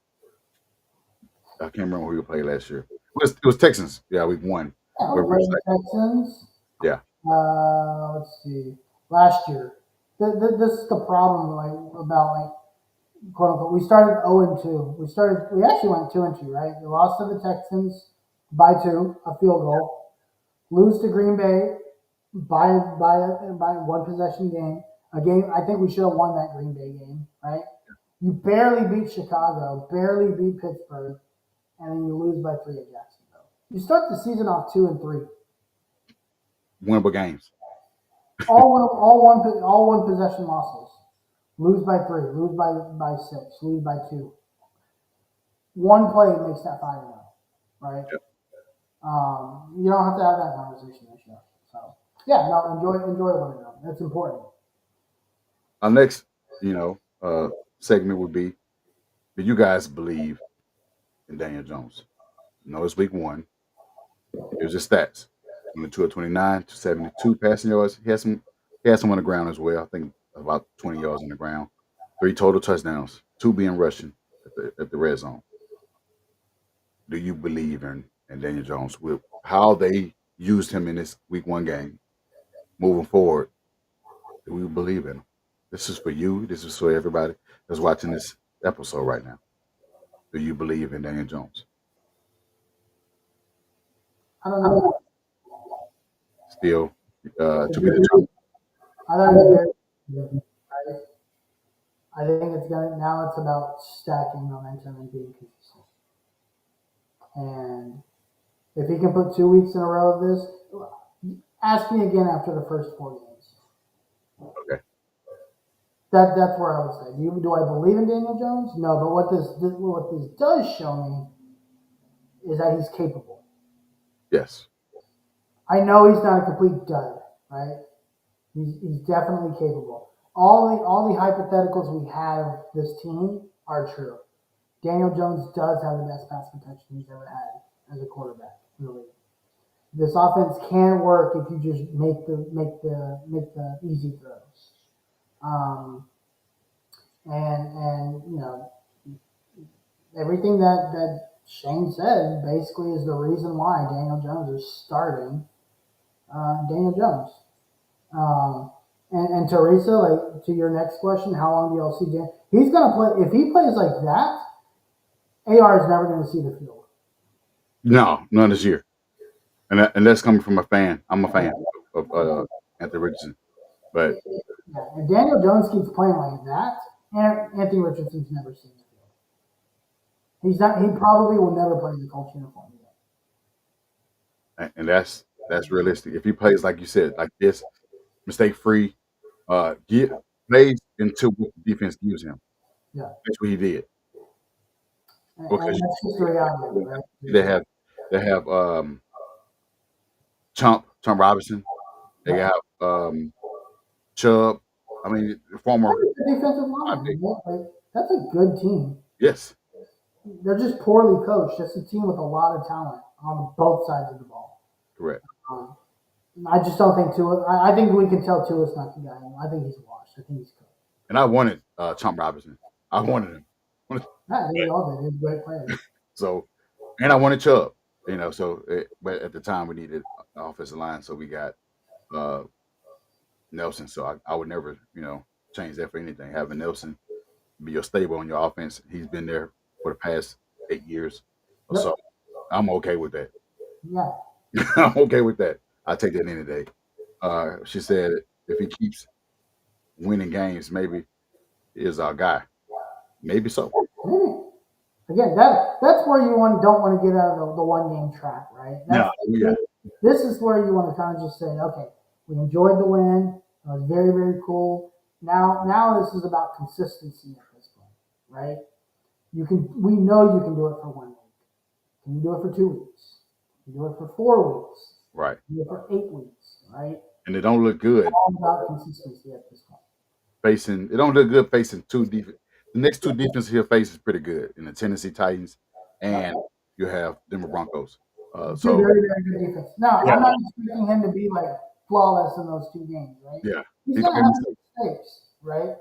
I can't remember who we played last year. It was Texans. Yeah, we won. Yeah, Where we we was played the like, Texans. yeah, Let's see. Last year, this is the problem, like about like quote unquote. We started 0-2. We actually went 2-2, right? We lost to the Texans by 2, a field goal. Lose to Green Bay by 1 possession game. A game I think we should have won that Green Bay game, right? You barely beat Chicago, barely beat Pittsburgh, and then you lose by 3 at Jacksonville. You start the season off 2-3. winnable games. All one possession losses. Lose by 3, lose by 6, lose by 2. One play makes that 5-0, right? Yep. You don't have to have that conversation this year. So yeah, no, enjoy 1-0. That's important. Our next, segment would be: do you guys believe in Daniel Jones? No, it's week 1. Here's his stats: 22 of 29, 272 passing yards. He had some on the ground as well. I think about 20 yards on the ground. 3 total touchdowns, 2 being rushing at the red zone. Do you believe in Daniel Jones with how they used him in this week 1 game? Moving forward, do we believe in him? This is for you. This is for everybody that's watching this episode right now. Do you believe in Daniel Jones? I don't know. Still to be determined. I thought it was very good. I think it's about stacking momentum and being consistent. And if he can put 2 weeks in a row of this, ask me again after the first 4 games. Okay. That's where I would say. Do I believe in Daniel Jones? No, but what this does show me is that he's capable. Yes. I know he's not a complete dud, right? He's definitely capable. All the hypotheticals we have this team are true. Daniel Jones does have the best pass protection he's ever had as a quarterback in the league. This offense can work if you just make the easy throws. Um, and everything that Shane said basically is the reason why Daniel Jones is starting Daniel Jones. And Teresa, like to your next question, how long do y'all see Dan? He's gonna play if he plays like that. AR is never gonna see the field. No, none this year, and that's coming from a fan. I'm a fan of Anthony Richardson, but Yeah, if Daniel Jones keeps playing like that, Anthony Richardson's never seen the field. He's not. He probably will never play in the Colts uniform again. and that's realistic. If he plays like you said, like this, mistake free, get plays into what the defense gives him. Yeah, That's what he did. and Because that's just the reality, right? they have they have Chump Robinson. They Yeah. have Chubb. I mean, former. That's a defensive line. Like, that's a good team. Yes, They're just poorly coached. That's a team with a lot of talent on both sides of the ball. correct. Um, I just don't think Tua. I think we can tell Tua's not the guy. I think he's washed. I think he's cooked. And I wanted Chump Robinson. I wanted him. Yeah, they all did. He's a great player. So, and I wanted Chubb. So but at the time we needed offensive line, so we got uh, Nelson. So I would never, change that for anything. Having Nelson be your stable on your offense, he's been there for the past 8 years or Yep. so. I'm okay with that. Yeah. I'm okay with that. I take that any day. She said if he keeps winning games, maybe he is our guy. Maybe so. Maybe. Again, that's where you don't want to get out of the one game trap, right? No, yeah. This is where you want to kind of just say, okay, we enjoyed the win. It was very, very cool. Now this is about consistency at this point, right? We know you can do it for 1 week. Can you do it for 2 weeks? Can you do it for 4 weeks? Right. Can you do it for 8 weeks, right? And it don't look good. It's all about consistency at this point. It don't look good facing two defense. The next two defenses he'll face is pretty good in the Tennessee Titans, and you have Denver Broncos. Two very, very good defense. Now, Yeah. I'm not expecting him to be like flawless in those 2 games, right? Yeah, He's going to have mistakes, right?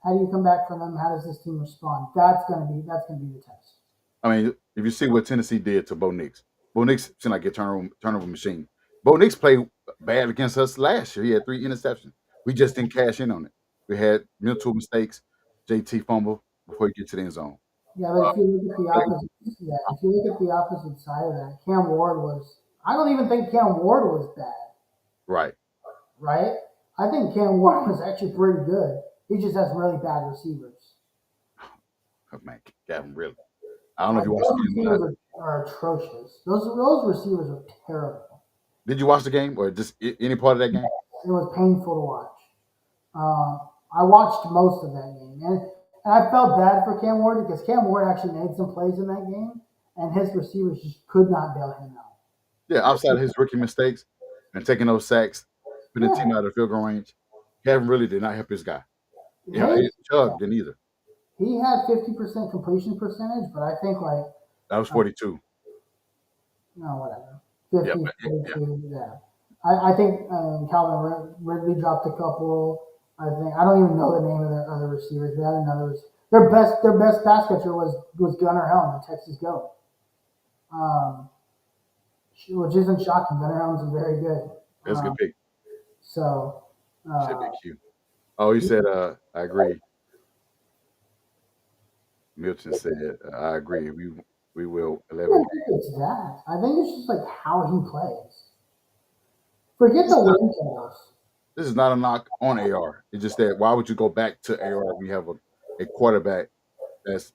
How do you come back from them? How does this team respond? That's gonna be the test. I mean, if you see what Tennessee did to Bo Nix seemed like a turnover machine. Bo Nix played bad against us last year. He had 3 interceptions. We just didn't cash in on it. We had mental mistakes. JT fumble before you get to the end zone. Yeah, but if you look at the opposite, if you look at the opposite side of that, Cam Ward was. I don't even think Cam Ward was bad. Right. Right. I think Cam Ward was actually pretty good. He just has really bad receivers. Oh, man, Gavin, really. I don't know if you Those watched the game. receivers are atrocious. Those receivers are terrible. Did you watch the game or just any part of that game? It was painful to watch. I watched most of that game, and I felt bad for Cam Ward because Cam Ward actually made some plays in that game, and his receivers just could not bail him out. Yeah, outside of his rookie mistakes and taking those sacks, putting the team out of field goal range, Gavin really did not help his guy. Yeah, Chubb didn't either. He had 50% completion percentage, but I think that was 42. No, whatever. 50, 42, yeah. I think Calvin Ridley dropped a couple. I don't even know the name of their other receivers. They had another. Their best pass catcher was Gunnar Helm in Texas Go. Which isn't shocking. Gunnar Helm's very good. That's a good pick. So. Should be cute. Oh, he said, I agree. Milton said, I agree. We will 11 I don't think it's that. I think it's just like how he plays. Forget the win totals. This is not a knock on AR. It's just that why would you go back to AR if we have a quarterback that's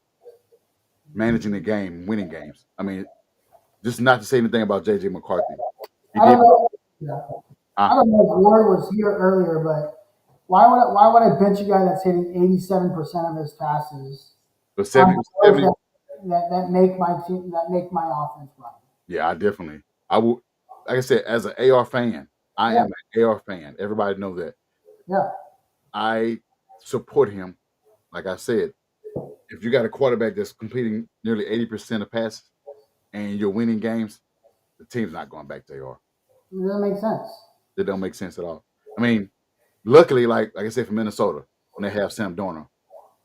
managing the game, winning games? I mean, just not to say anything about JJ McCarthy. I don't know if Ward was here earlier, but why would I bench a guy that's hitting 87% of his passes? But 70 that make my offense run. Yeah, I would. Like I said, as an AR fan, I am an AR fan. Everybody knows that. Yeah. I support him. Like I said, if you got a quarterback that's completing nearly 80% of passes and you're winning games, the team's not going back to AR. It doesn't make sense. It don't make sense at all. I mean, luckily, like I said, for Minnesota, when they have Sam Darnold,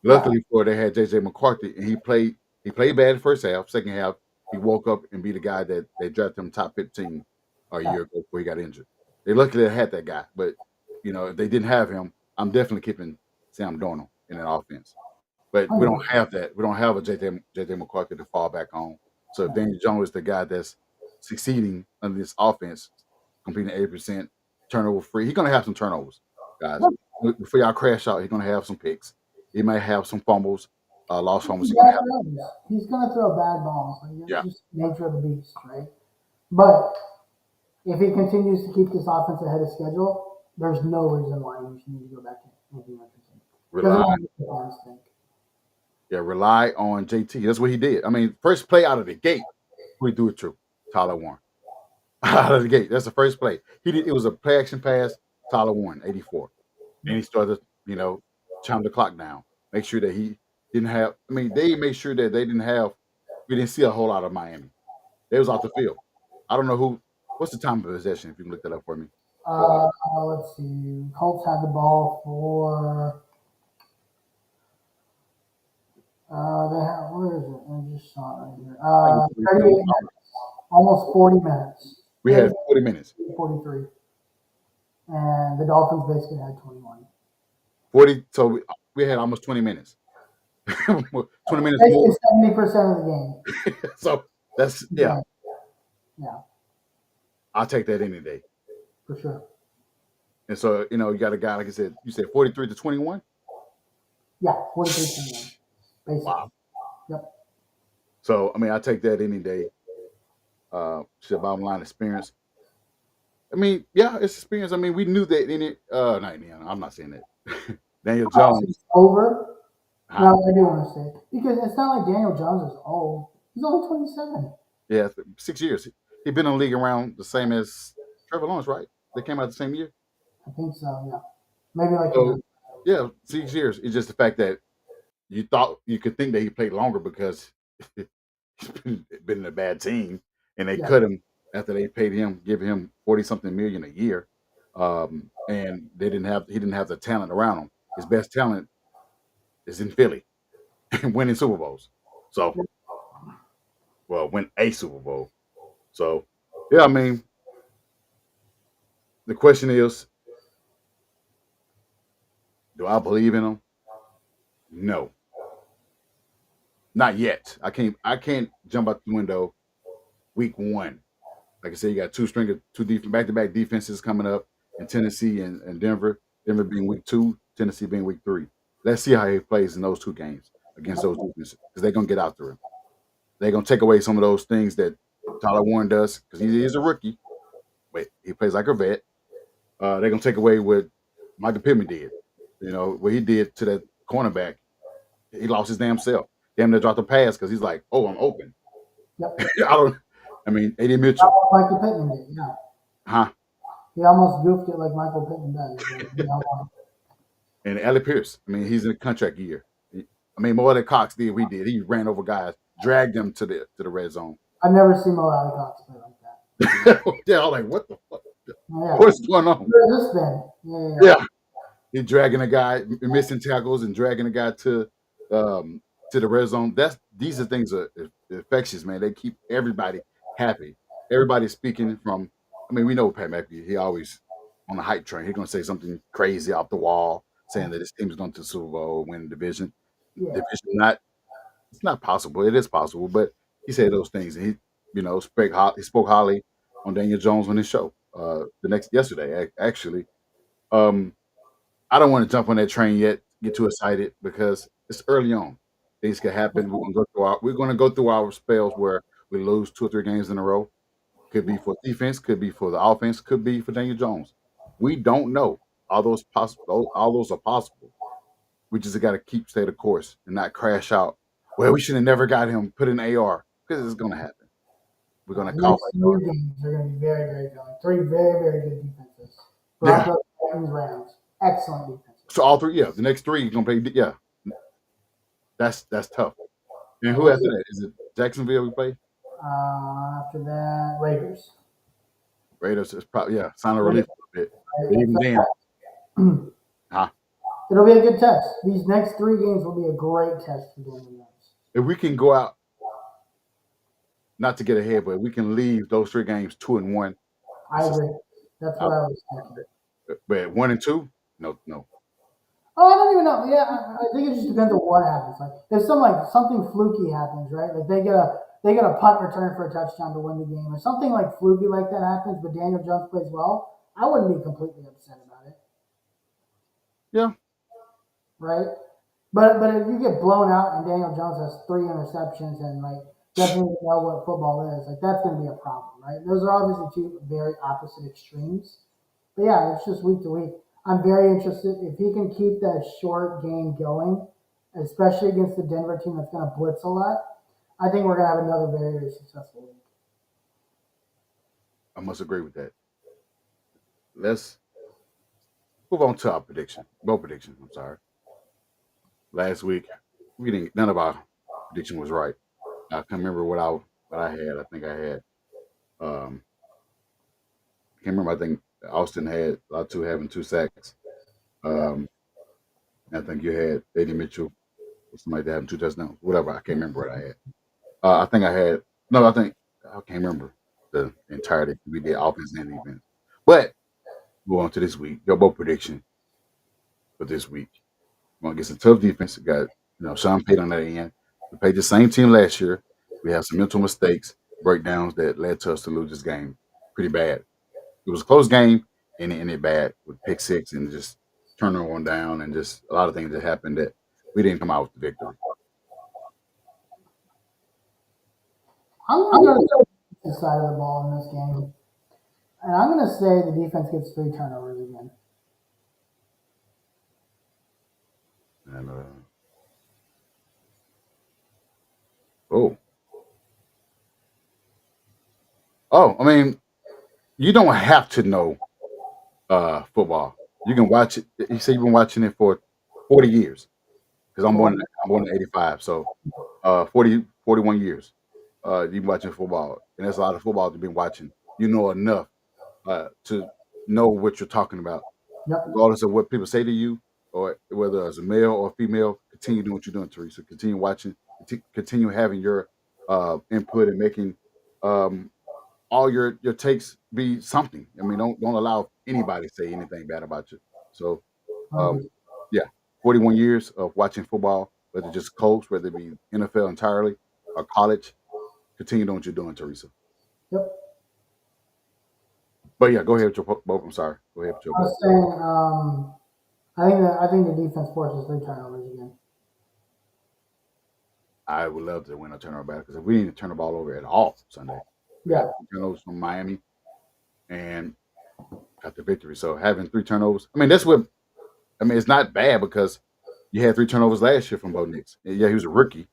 Yeah. luckily for they had JJ McCarthy, and he played bad the first half. Second half, he woke up and be the guy that they drafted him top 15 a Yeah. year ago before he got injured. They luckily had that guy, but if they didn't have him, I'm definitely keeping Sam Darnold in that offense. But we don't 100%. have that. We don't have a JJ McCarthy to fall back on. So if Yeah. Daniel Jones is the guy that's succeeding under this offense, completing 80%, turnover free, he's gonna have some turnovers, guys. Before y'all crash out, he's gonna have some picks. He might have some fumbles, lost fumbles. He's gonna have, He's going to throw bad balls. Like, yeah, that's just the nature of the beast, right? But if he continues to keep this offense ahead of schedule, there's no reason why he should need to go back to anything like this. Doesn't rely, matter what the fans think. rely on JT. That's what he did. I mean, first play out of the gate, we do it true. Tyler Warren out of the gate. That's the first play. He did. It was a play action pass. Tyler Warren, 84. And he started, chime the clock down. Make sure that he didn't have. I mean, they made sure that they didn't have. We didn't see a whole lot of Miami. They was off the field. I don't know who. What's the time of possession? If you can look that up for me. Let's see. Colts had the ball for. They have. Where is it? I just saw it right here. I think it was 38 minutes. Almost 40 minutes. we had 40 minutes. 43. And the Dolphins basically had 21. 40. So we had almost 20 minutes. 20 minutes Basically more. 70% of the game. So that's Yeah. Yeah, I'll take that any day. for sure. And so you got a guy like I said. You said 43 to 21. Yeah, 43-21. Basically. Wow. Yep. So I mean, I take that any day. Bottom line experience. I mean, yeah, it's experience. I mean, we knew that in it. I'm not saying that. Daniel Jones. It's over. Huh? No, I do want to say because it's not like Daniel Jones is old. He's only 27. Yeah, 6 years. He's been in the league around the same as Trevor Lawrence, right? They came out the same year. I think so. Yeah, maybe like So yeah, 6 years. It's just the fact that you thought you could think that he played longer because he's been in a bad team, and they cut him after they paid him, give him 40-something million a year, and he didn't have the talent around him. His best talent is in Philly and winning Super Bowls. So, win a Super Bowl. So, yeah, I mean, the question is, do I believe in him? No, not yet. I can't jump out the window week one. Like I said, you got two back-to-back defenses coming up in Tennessee and Denver. Denver being week 2, Tennessee being week 3. Let's see how he plays in those 2 games against those defenses because they're gonna get after him. They're gonna take away some of those things that Tyler Warren does because he is a rookie, but he plays like a vet. They're gonna take away what Michael Pittman did. What he did to that cornerback. He lost his damn self. Damn near dropped the pass because he's like, "Oh, I'm open." Yep. I mean, AD Mitchell. Michael Pittman did. Yeah. Huh? He almost goofed it like Michael Pittman does. But, And Alec Pierce. I mean, he's in a contract year. I mean, more than Cox did. We did. He ran over guys, dragged them to the red zone. I've never seen Mo Cox play like that. Yeah, I'm like, what the fuck? Yeah. What's going on? Where's this been? Yeah. He's dragging a guy, missing tackles, and dragging a guy to the red zone. These are things that are infectious, man. They keep everybody happy. Everybody's speaking from. I mean, we know Pat McAfee. He always on the hype train. He's gonna say something crazy off the wall, saying that his team's going to the Super Bowl, win the division. Yeah. Division it's not possible. It is possible, but he said those things, and he spoke highly on Daniel Jones on his show yesterday. Actually, I don't want to jump on that train yet, get too excited because it's early on. Things can happen. We're going to go through our spells where we lose 2 or 3 games in a row. Could be for defense, could be for the offense, could be for Daniel Jones. We don't know. All those are possible. We just got to stay the course and not crash out. Well, we should have never got him put in AR because it's going to happen. We're going to call it. 3 games are going to be very, very good. 3 very, very good defenses. Broncos, Titans, Rams. Excellent defenses. So all 3, the next 3 you're going to play. That's tough. And who after that? Is it Jacksonville we play? After that, Raiders. Raiders is probably sign of Right? relief a little bit. But even then, huh? It'll be a good test. These next 3 games will be a great test for Daniel Jones. If we can go out, not to get ahead, but if we can leave those 3 games 2-1. I agree. That's what I was thinking. But 1-2, no. Oh, I don't even know. Yeah, I think it just depends on what happens. Like if something fluky happens, right? Like they get a punt return for a touchdown to win the game, or something like fluky like that happens, but Daniel Jones plays well. I wouldn't be completely upset about it, Yeah, right? But if you get blown out and Daniel Jones has 3 interceptions and like doesn't even know what football is, like that's going to be a problem, right? Those are obviously 2 very opposite extremes. But yeah, it's just week to week. I'm very interested if he can keep that short game going, especially against the Denver team that's going to blitz a lot. I think we're going to have another very, very successful week. I must agree with that. Let's move on to our prediction. Both predictions. I'm sorry. Last week, none of our prediction was right. I can't remember what I had. I think I had. Can't remember. I think Austin had Latu having 2 sacks. I think you had Eddie Mitchell or somebody that having 2 touchdowns. Whatever. I can't remember what I had. I think I had. No, I can't remember the entirety. We did offense and defense. But move on to this week. Your both prediction for this week. We're gonna get some tough defense. We got Sean Payton on that end. We played the same team last year. We have some mental mistakes, breakdowns that led to us to lose this game pretty bad. It was a close game and it ended bad with pick 6 and just turnover on down and just a lot of things that happened that we didn't come out with the victory. I'm going to go to the side of the ball in this game, and I'm going to say the defense gets 3 turnovers again. And I mean, you don't have to know football. You can watch it. You say you've been watching it for 40 years because I'm born in 85, so 41 years. You've been watching football, and there's a lot of football you've been watching. You know enough to know what you're talking about, Yep. regardless of what people say to you, or whether as a male or female. Continue doing what you're doing, Teresa. Continue watching. Continue having your input and making all your takes be something. I mean, don't allow anybody to say anything bad about you. So, yeah, 41 years of watching football, whether just Colts, whether it be NFL entirely or college. Continue doing what you're doing, Teresa. Yep. But yeah, go ahead with your both. I'm sorry. Go ahead with your I was saying, I think the defense forces 3 turnovers again. I would love to win a turnover battle because if we didn't turn the ball over at all Sunday, we Yeah. had 2 turnovers from Miami and got the victory. So having 3 turnovers, it's not bad because you had 3 turnovers last year from Bo Nix. Yeah, he was a rookie.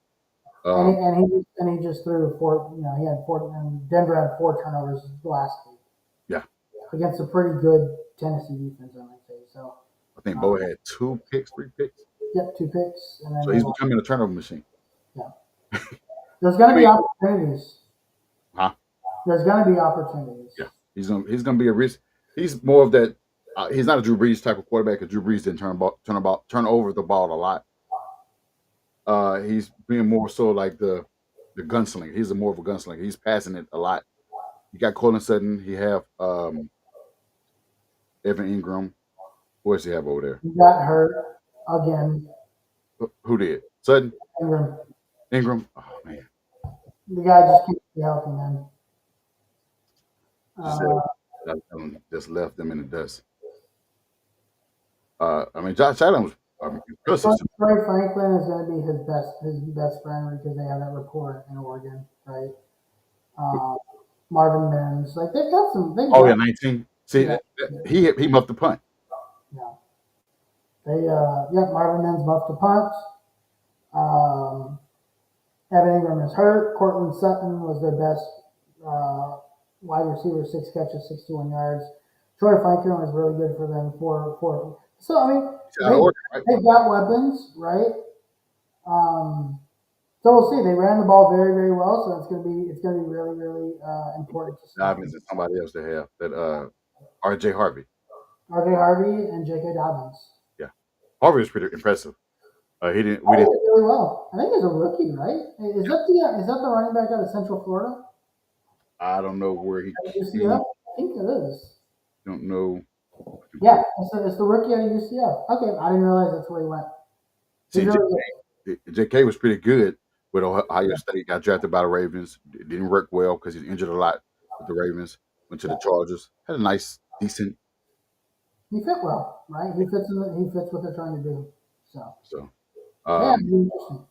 And he just threw 4. He had 4, and Denver had 4 turnovers last week. Yeah, against a pretty good Tennessee defense, I might say. So I think Bo had 2 picks, 3 picks. Yep, 2 picks, and then So he's becoming a turnover machine. Yeah, there's going to be opportunities. Huh? There's going to be opportunities. Yeah, he's gonna be a risk. He's more of that. He's not a Drew Brees type of quarterback. Because Drew Brees didn't turn over the ball a lot. He's being more so like the gunslinger. He's more of a gunslinger. He's passing it a lot. You got Cortland Sutton. He have Evan Ingram. Who else he have over there? He got hurt again. Who did? Sutton? Ingram. Oh man. The guy just can't be healthy, man. Just left them in the dust. Josh Adams. Troy Franklin is going to be his best friend because they have that rapport in Oregon, right? Marvin Mims, like they've got some. 19. See, he muffed the punt. Yeah. Marvin Mims muffed the punt. Evan Ingram is hurt. Cortland Sutton was their best wide receiver, 6 catches, 61 yards. Troy Franklin was really good for them. So I mean, they've got weapons, right? So we'll see. They ran the ball very, very well, so it's gonna be really, really important to stop Dobbins them. and somebody else they have that R.J. Harvey. RJ Harvey and J.K. Dobbins. Yeah, Harvey was pretty impressive. He didn't. We Oh, he didn't. did really well. I think he's a rookie, right? Is that the running back out of Central Florida I don't know where he at UCF? came. I think it is. Don't know. Yeah, it's the rookie out of UCF. Okay, I didn't realize that's where he went. He's See, really good. J.K. was pretty good with Ohio State. Got drafted by the Ravens. Didn't work well because he's injured a lot with the Ravens. Went to the Chargers. Had a nice, decent. He fit well, right? He fits what they're trying to do. So So yeah, um, it'd be interesting.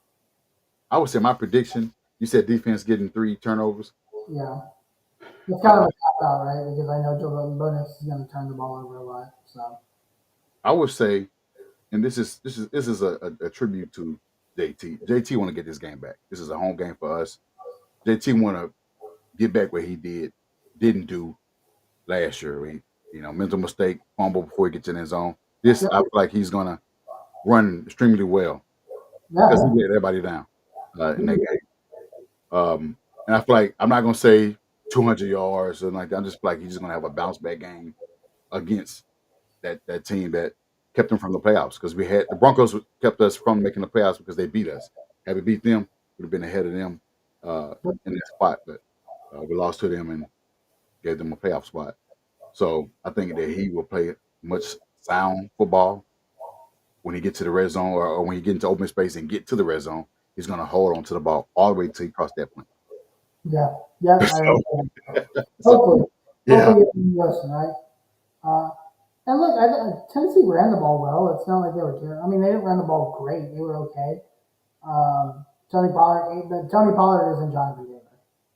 I would say my prediction. You said defense getting 3 turnovers. Yeah, it's kind Uh, of a cop out, right? Because I know Joe Bonix is going to turn the ball over a lot. So I would say, and this is a tribute to JT. JT want to get this game back. This is a home game for us. JT want to get back what he didn't do last year. Mental mistake, fumble before he gets in his zone. This yeah, I feel like he's gonna run extremely well because he yeah, let everybody down in that game. And I feel like I'm not gonna say 200 yards or something like that. I'm just feel like he's just gonna have a bounce back game against that team that kept them from the playoffs because we had the Broncos kept us from making the playoffs because they beat us. Had we beat them, we'd have been ahead of them in that spot, but we lost to them and gave them a playoff spot. So I think that he will play much sound football when he gets to the red zone or when he get into open space and get to the red zone. He's going to hold on to the ball all the way till he crosses that point. yeah, yeah. so, so Hopefully, yeah, hopefully it's Wilson, right? Uh, and look, Tennessee ran the ball well. It's not like they were terrible. I mean, they didn't run the ball great. They were okay. Tony Pollard isn't Jonathan Taylor.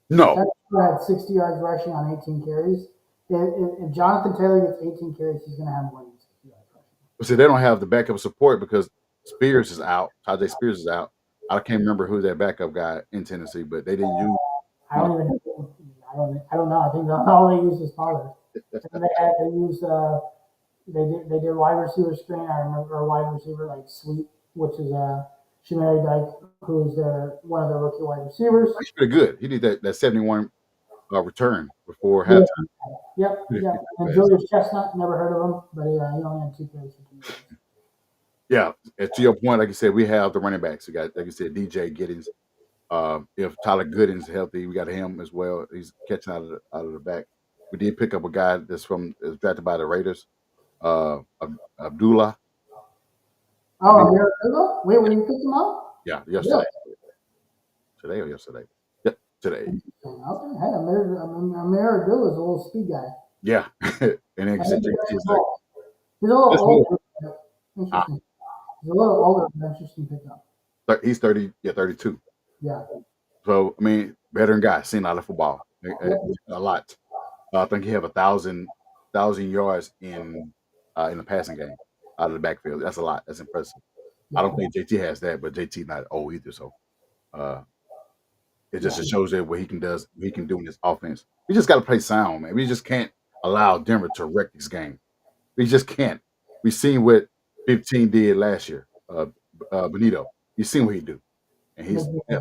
no. Taylor had 60 yards rushing on 18 carries. If Jonathan Taylor gets 18 carries, he's going to have more than 60 yards rushing. But see, they don't have the backup support because Spears is out. Tajay Spears is out. I can't remember who that backup guy in Tennessee, but they didn't use I one. don't even. I don't know. I think all they used is Pollard. And they used they did wide receiver screen. I remember a wide receiver like Sweet, which is Shamari Dyke, who is one of their rookie wide receivers. He's pretty good. He did that 71 return before Yeah. halftime. Yep. Pretty, Yep. pretty And fast. Julius Chestnut, never heard of him, but he only had 2 carries for 2 yards. Yeah, and to your point, like you said, we have the running backs. We got, like you said, DJ Giddens. If Tyler Gooden's healthy, we got him as well. He's catching out of the back. We did pick up a guy that's drafted by the Raiders, Abdullah. I Oh, mean, Mariota? Wait, when you picked him up? yeah, Really? yesterday, today or yesterday, yeah, today, Interesting. Okay. Hey, Amir Abdullah is a little speed guy. yeah. And then I like you think said, he's JT very is like tall. He's a little this more. older. Interesting. He's a little older, but interesting pickup. He's 30, yeah, 32. Yeah. So I mean, veteran guy, seen a lot of football, Yep. a lot. I think he have 1,000 yards in the passing game out of the backfield. That's a lot. That's impressive. I Yeah. don't think JT has that, but JT not old either. So uh, it Yeah. just shows that what he can do in this offense. We just got to play sound, man. We just can't allow Denver to wreck this game. We just can't. We seen what 15 did last year. Benito, you seen what he do, and Big he's guy. yeah,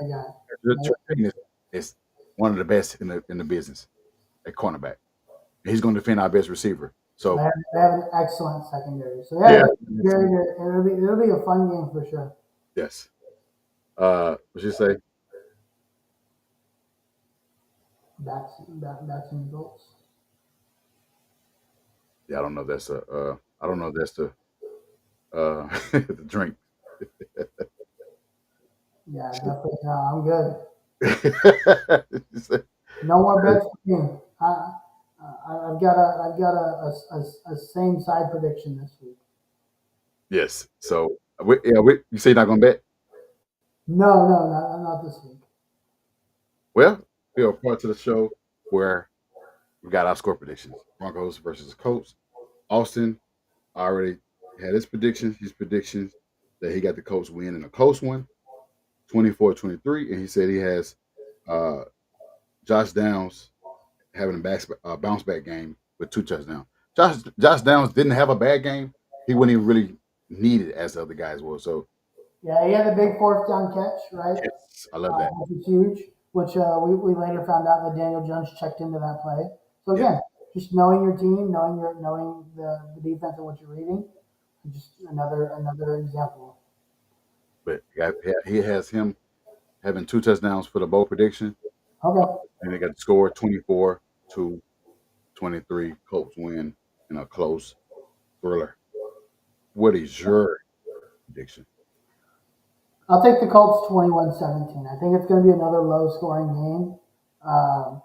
Yeah. Big guy. Tremaine is one of the best in the business at cornerback. And he's going to defend our best receiver. So They have an excellent secondary. So yeah, yeah, very good. It'll be a fun game for sure. yes. What you say? Backs and Colts. Yeah, I don't know. If that's I don't know. If that's the drink. Yeah, definitely. No, I'm good. You say- No more bets for me. I've got a same side prediction this week. yes. So you say you're not going to bet? No, no, not this week. Well, we are part of the show where we got our score predictions: Broncos versus the Colts. Austin already had his predictions that he got the Colts win in a close one, 24-23, and he said he has uh, Josh Downs having a bounce back game with 2 touchdowns. Josh Downs didn't have a bad game. He wouldn't even really need it as the other guys were. So Yeah, he had a big fourth down catch, right? Yes, I love that. Which is huge. Which we later found out that Daniel Jones checked into that play. So Yeah, again, just knowing your team, knowing the defense and what you're reading, just another example. but he has him having 2 touchdowns for the bowl prediction, Okay. and they got the score 24-23. Colts win in a close thriller. What is your prediction? I'll take the Colts 21-17. I think it's going to be another low scoring game. Um,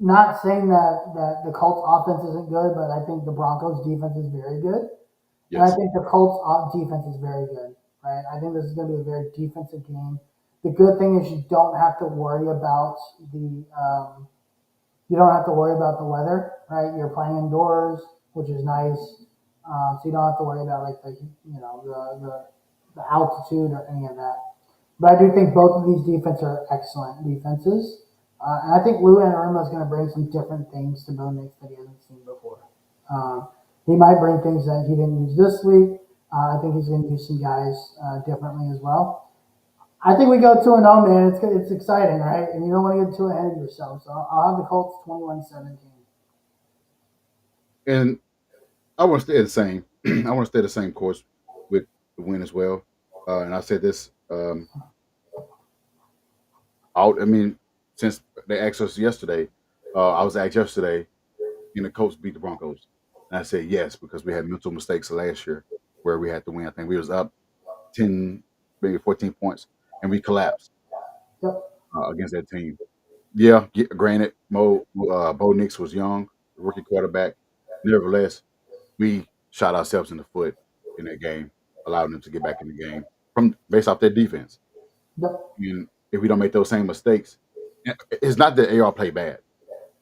Not saying that the Colts offense isn't good, but I think the Broncos defense is very good. And I Yes, think the Colts defense is very good, right? I think this is going to be a very defensive game. The good thing is you don't have to worry about you don't have to worry about the weather, right? You're playing indoors, which is nice. So you don't have to worry about like the altitude or any of that. But I do think both of these defenses are excellent defenses. And I think Lou Anarumo is going to bring some different things to Bo Nix that he hasn't seen before. He might bring things that he didn't use this week. I think he's going to use some guys differently as well. I think we go 2-0, man. It's exciting, right? And you don't want to get too ahead of yourself. So I'll have the Colts 21-17. and I want to stay the same. I want to stay the same course with the win as well. And I said this out. I mean, since they asked us yesterday, I was asked yesterday, can the Colts beat the Broncos? And I said yes because we had mental mistakes last year where we had to win. I think we was up 10, maybe 14 points, and we collapsed Yep. against that team. Yeah, granted, Bo Nix was young, rookie quarterback. Nevertheless, we shot ourselves in the foot in that game, allowing them to get back in the game from based off their defense. Yep. And if we don't make those same mistakes, it's not that AR played bad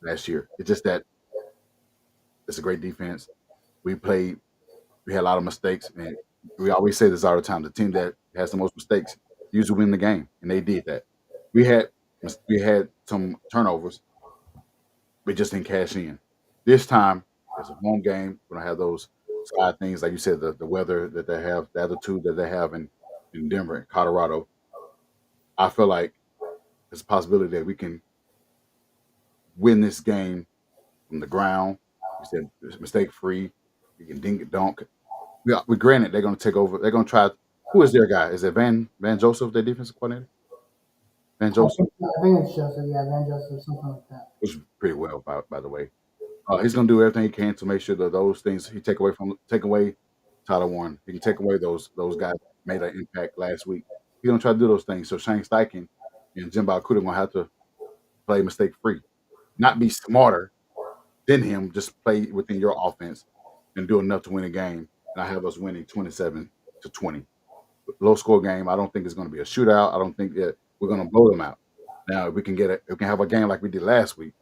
last year. It's just that it's a great defense. We played. We had a lot of mistakes, and we always say this all the time. The team that has the most mistakes usually win the game, and they did that. We had we had some turnovers, we just didn't cash in. This time, it's a home game. We don't have those side things like you said, the weather that they have, the attitude that they have in Denver and Colorado. I feel like there's a possibility that we can win this game from the ground. We said it's mistake free. We can dink it dunk. We granted they're going to take over. They're going to try. Who is their guy? Is it Van Joseph, their defensive coordinator? Van Joseph, I think it's Joseph. Yeah, Van Joseph, something like that. which is pretty well by the way. He's going to do everything he can to make sure that those things he take away Tyler Warren. He can take away those guys that made an impact last week. He's going to try to do those things. So Shane Steichen and Jim Balkuda going to have to play mistake free, not be smarter than him. Just play within your offense and do enough to win a game. And I have us winning 27-20. Low score game. I don't think it's going to be a shootout. I don't think that we're going to blow them out. Now, if we can we can have a game like we did last week.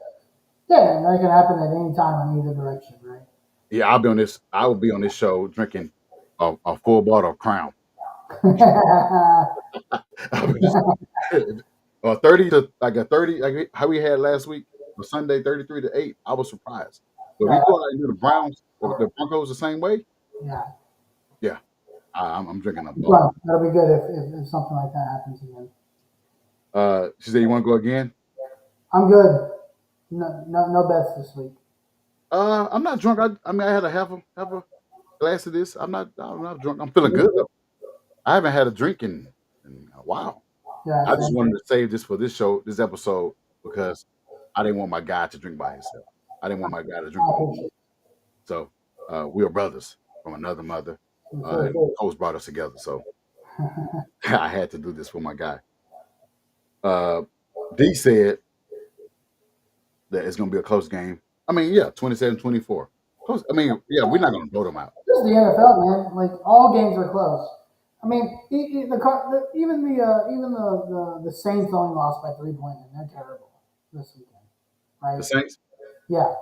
Yeah, and that can happen at any time on either direction, right? Yeah, I'll be on this. I will be on this show drinking a full bottle of Crown. 30 to like a 30, like how we had last week on Sunday, 33-8. I was surprised. But we go out and do the Browns, the Broncos the same way. Yeah. Yeah, I'm drinking a bottle. Well, that'll be good if something like that happens again. She said, "You want to go again?" I'm good. No bets this week. I'm not drunk. I mean, I had a half a glass of this. I'm not drunk. I'm feeling good though. I haven't had a drink in a while. Yeah, I just wanted to save this for this episode, because I didn't want my guy to drink by himself. I didn't want my guy to drink alone. So we are brothers from another mother, and Coach brought us together. So I had to do this for my guy. D said that it's going to be a close game. I mean, yeah, 27-24. Close. I mean, yeah, we're not going to blow them out. This is the NFL, man. Like all games are close. I mean, even the Saints only lost by 3 points, and they're terrible this weekend, right? The Saints? Yeah.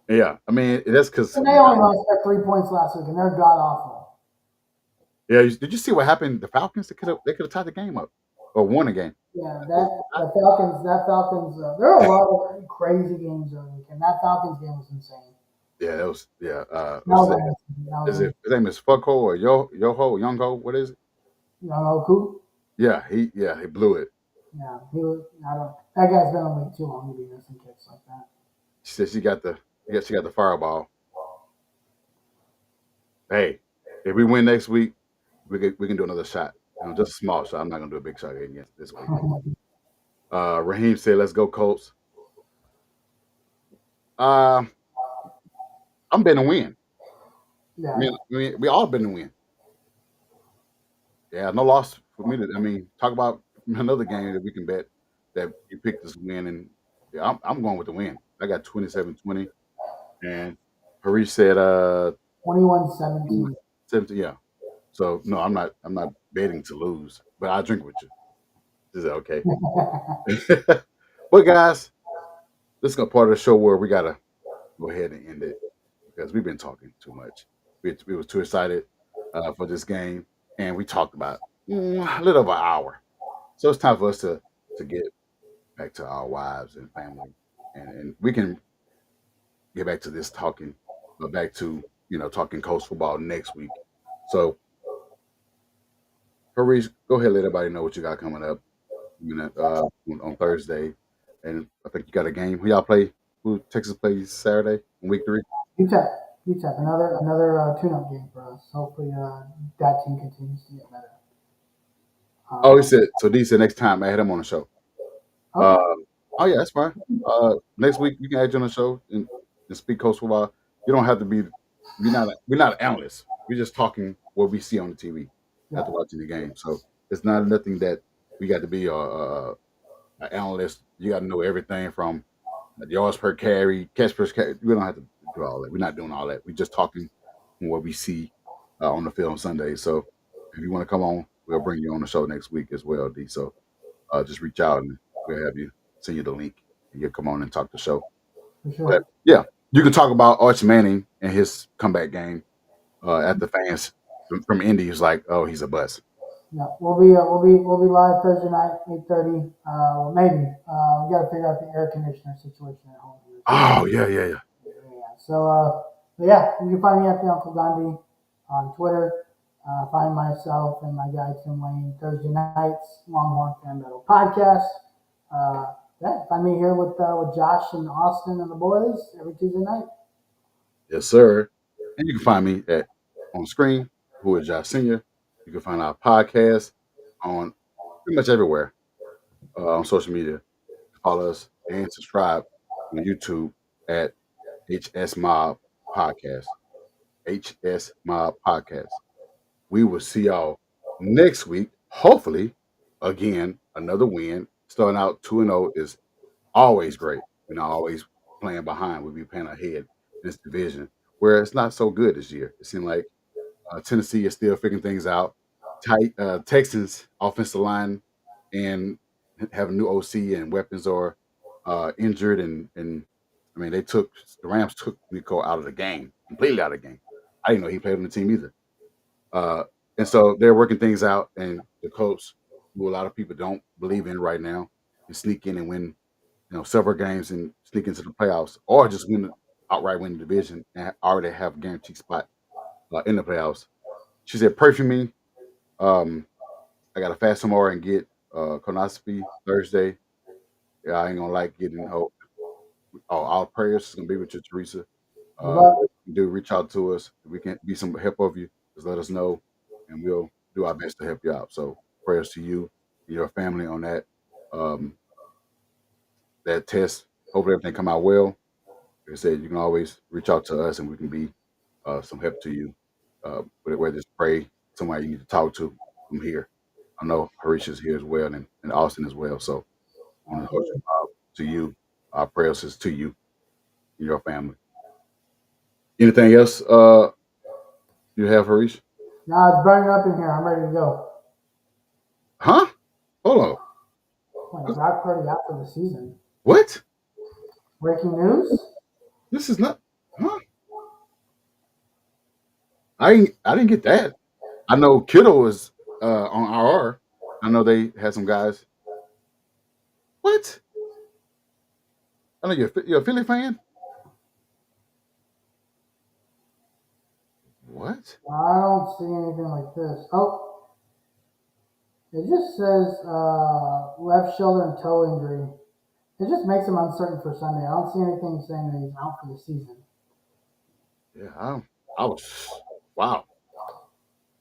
Yeah, I mean, that's because And they only lost by 3 points last week, and they're god awful. Yeah, did you see what happened? The Falcons, they could have tied the game up or won the game. Yeah, that Falcons. There are a lot of crazy games over the weekend. That Falcons game was insane. Yeah, that was That was is it his name is Fucko or Yoho Youngho? What is it? Young Oku. Yeah, he blew it. Yeah, he was. I don't. That guy's been in the league too long to be missing kicks like that. She said she got the fireball. Hey, if we win next week, we can do another shot. Just a small shot. I'm not gonna do a big shot again this week. Raheem said, "Let's go Colts." Uh, I'm betting to win. I Yeah, mean, we all been to win. Yeah, no loss for me. Talk about another game that we can bet that you picked us to win, and yeah, I'm going with the win. I got 27-20, and Harish said 21-17. 17. Yeah. So no, I'm not betting to lose, but I drink with you. Is that okay? But guys, this is a part of the show where we gotta go ahead and end it because we've been talking too much. We was too excited for this game, and we talked about a little over an hour. So it's time for us to get back to our wives and family, and we can get back to this talking, but back to talking coast football next week. So, Harish, go ahead, let everybody know what you got coming up. On Thursday, and I think you got a game. Who y'all play? Who Texas plays Saturday in week 3? UTEP, UTEP, another tune-up game for us. Hopefully, that team continues to get better. Oh, he said so. D said next time I had him on the show. Uh, Okay, oh yeah, that's fine. Next week you can add you on the show and speak coast football. You don't have to be. We're not analysts. We're just talking what we see on the TV yeah, after watching the game. So it's not nothing that we got to be an analyst. You got to know everything from yards per carry, catch per carry. We don't have to do all that. We're not doing all that. We're just talking what we see on the field on Sunday. So if you want to come on, we'll bring you on the show next week as well, D. So just reach out and we'll have you send you the link and you'll come on and talk the show. for But sure. yeah, you can talk about Arch Manning and his comeback game at the fans from Indy. Who's like, oh, he's a bust. Yeah, we'll be live Thursday night, 8:30. Well, maybe. We got to figure out the air conditioner situation at home here too. Oh yeah. Yeah. So, but yeah, you can find me at the Uncle Gandhi on Twitter. Find myself and my guy Tim Wayne Thursday nights, Longhorn Fan Battle podcast. Yeah, find me here with Josh and Austin and the boys every Tuesday night. Yes, sir. And you can find me at on screen, who is Josh Senior. You can find our podcast on pretty much everywhere on social media. Follow us and subscribe on YouTube at HS Mob Podcast. HS Mob Podcast. We will see y'all next week. Hopefully, again, another win. Starting out 2-0 is always great. We're not always playing behind. We'll be playing ahead in this division, where it's not so good this year. It seems like Tennessee is still figuring things out. Texans offensive line and have a new OC and weapons are injured and the Rams took Nico out of the game, completely out of the game. I didn't know he played on the team either. Uh, and so they're working things out, and the Colts, who a lot of people don't believe in right now, can sneak in and win, several games and sneak into the playoffs, or just outright win the division and already have a guaranteed spot in the playoffs. She said, "Pray for me. Um, I got to fast tomorrow and get colonoscopy Thursday. Yeah, I ain't gonna like getting all prayers is gonna be with you, Teresa. Good luck. Do reach out to us. If we can be some help of you, just let us know, and we'll do our best to help you out. So prayers to you and your family on um, that test. Hopefully everything come out well. Like I said, you can always reach out to us, and we can be some help to you. Whether it's pray, somebody you need to talk to, I'm here. I know Harish is here as well, and Austin as well. So I want to host to you. Our prayers is to you and your family. Anything else you have, Harish? Now it's burning up in here. I'm ready to go. Huh? Hold on. Like Brock Purdy after the season. What? Breaking news. This is not. Huh? I didn't get that. I know Kittle was on RR. I know they had some guys. What? I know you're a Philly fan. What? I don't see anything like this. Oh, It just says left shoulder and toe injury. It just makes him uncertain for Sunday. I don't see anything saying that he's out for the season. Yeah, I was wow.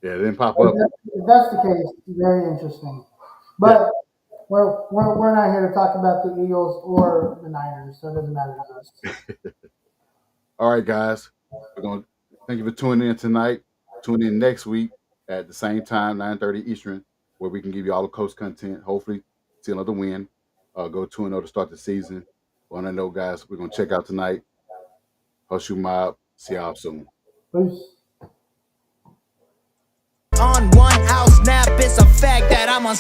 Yeah, it didn't pop up. If that's the case, very interesting. Yeah. But we're not here to talk about the Eagles or the Niners, so it doesn't matter to us. All right, guys. We're gonna thank you for tuning in tonight. Tune in next week at the same time, 9:30 Eastern, where we can give you all the Coast content. Hopefully, see another win. Go 2-0 to start the season. 1-0, guys. We're gonna check out tonight. Hush mob. See y'all soon. Peace. On one out snap, it's a fact that I'm on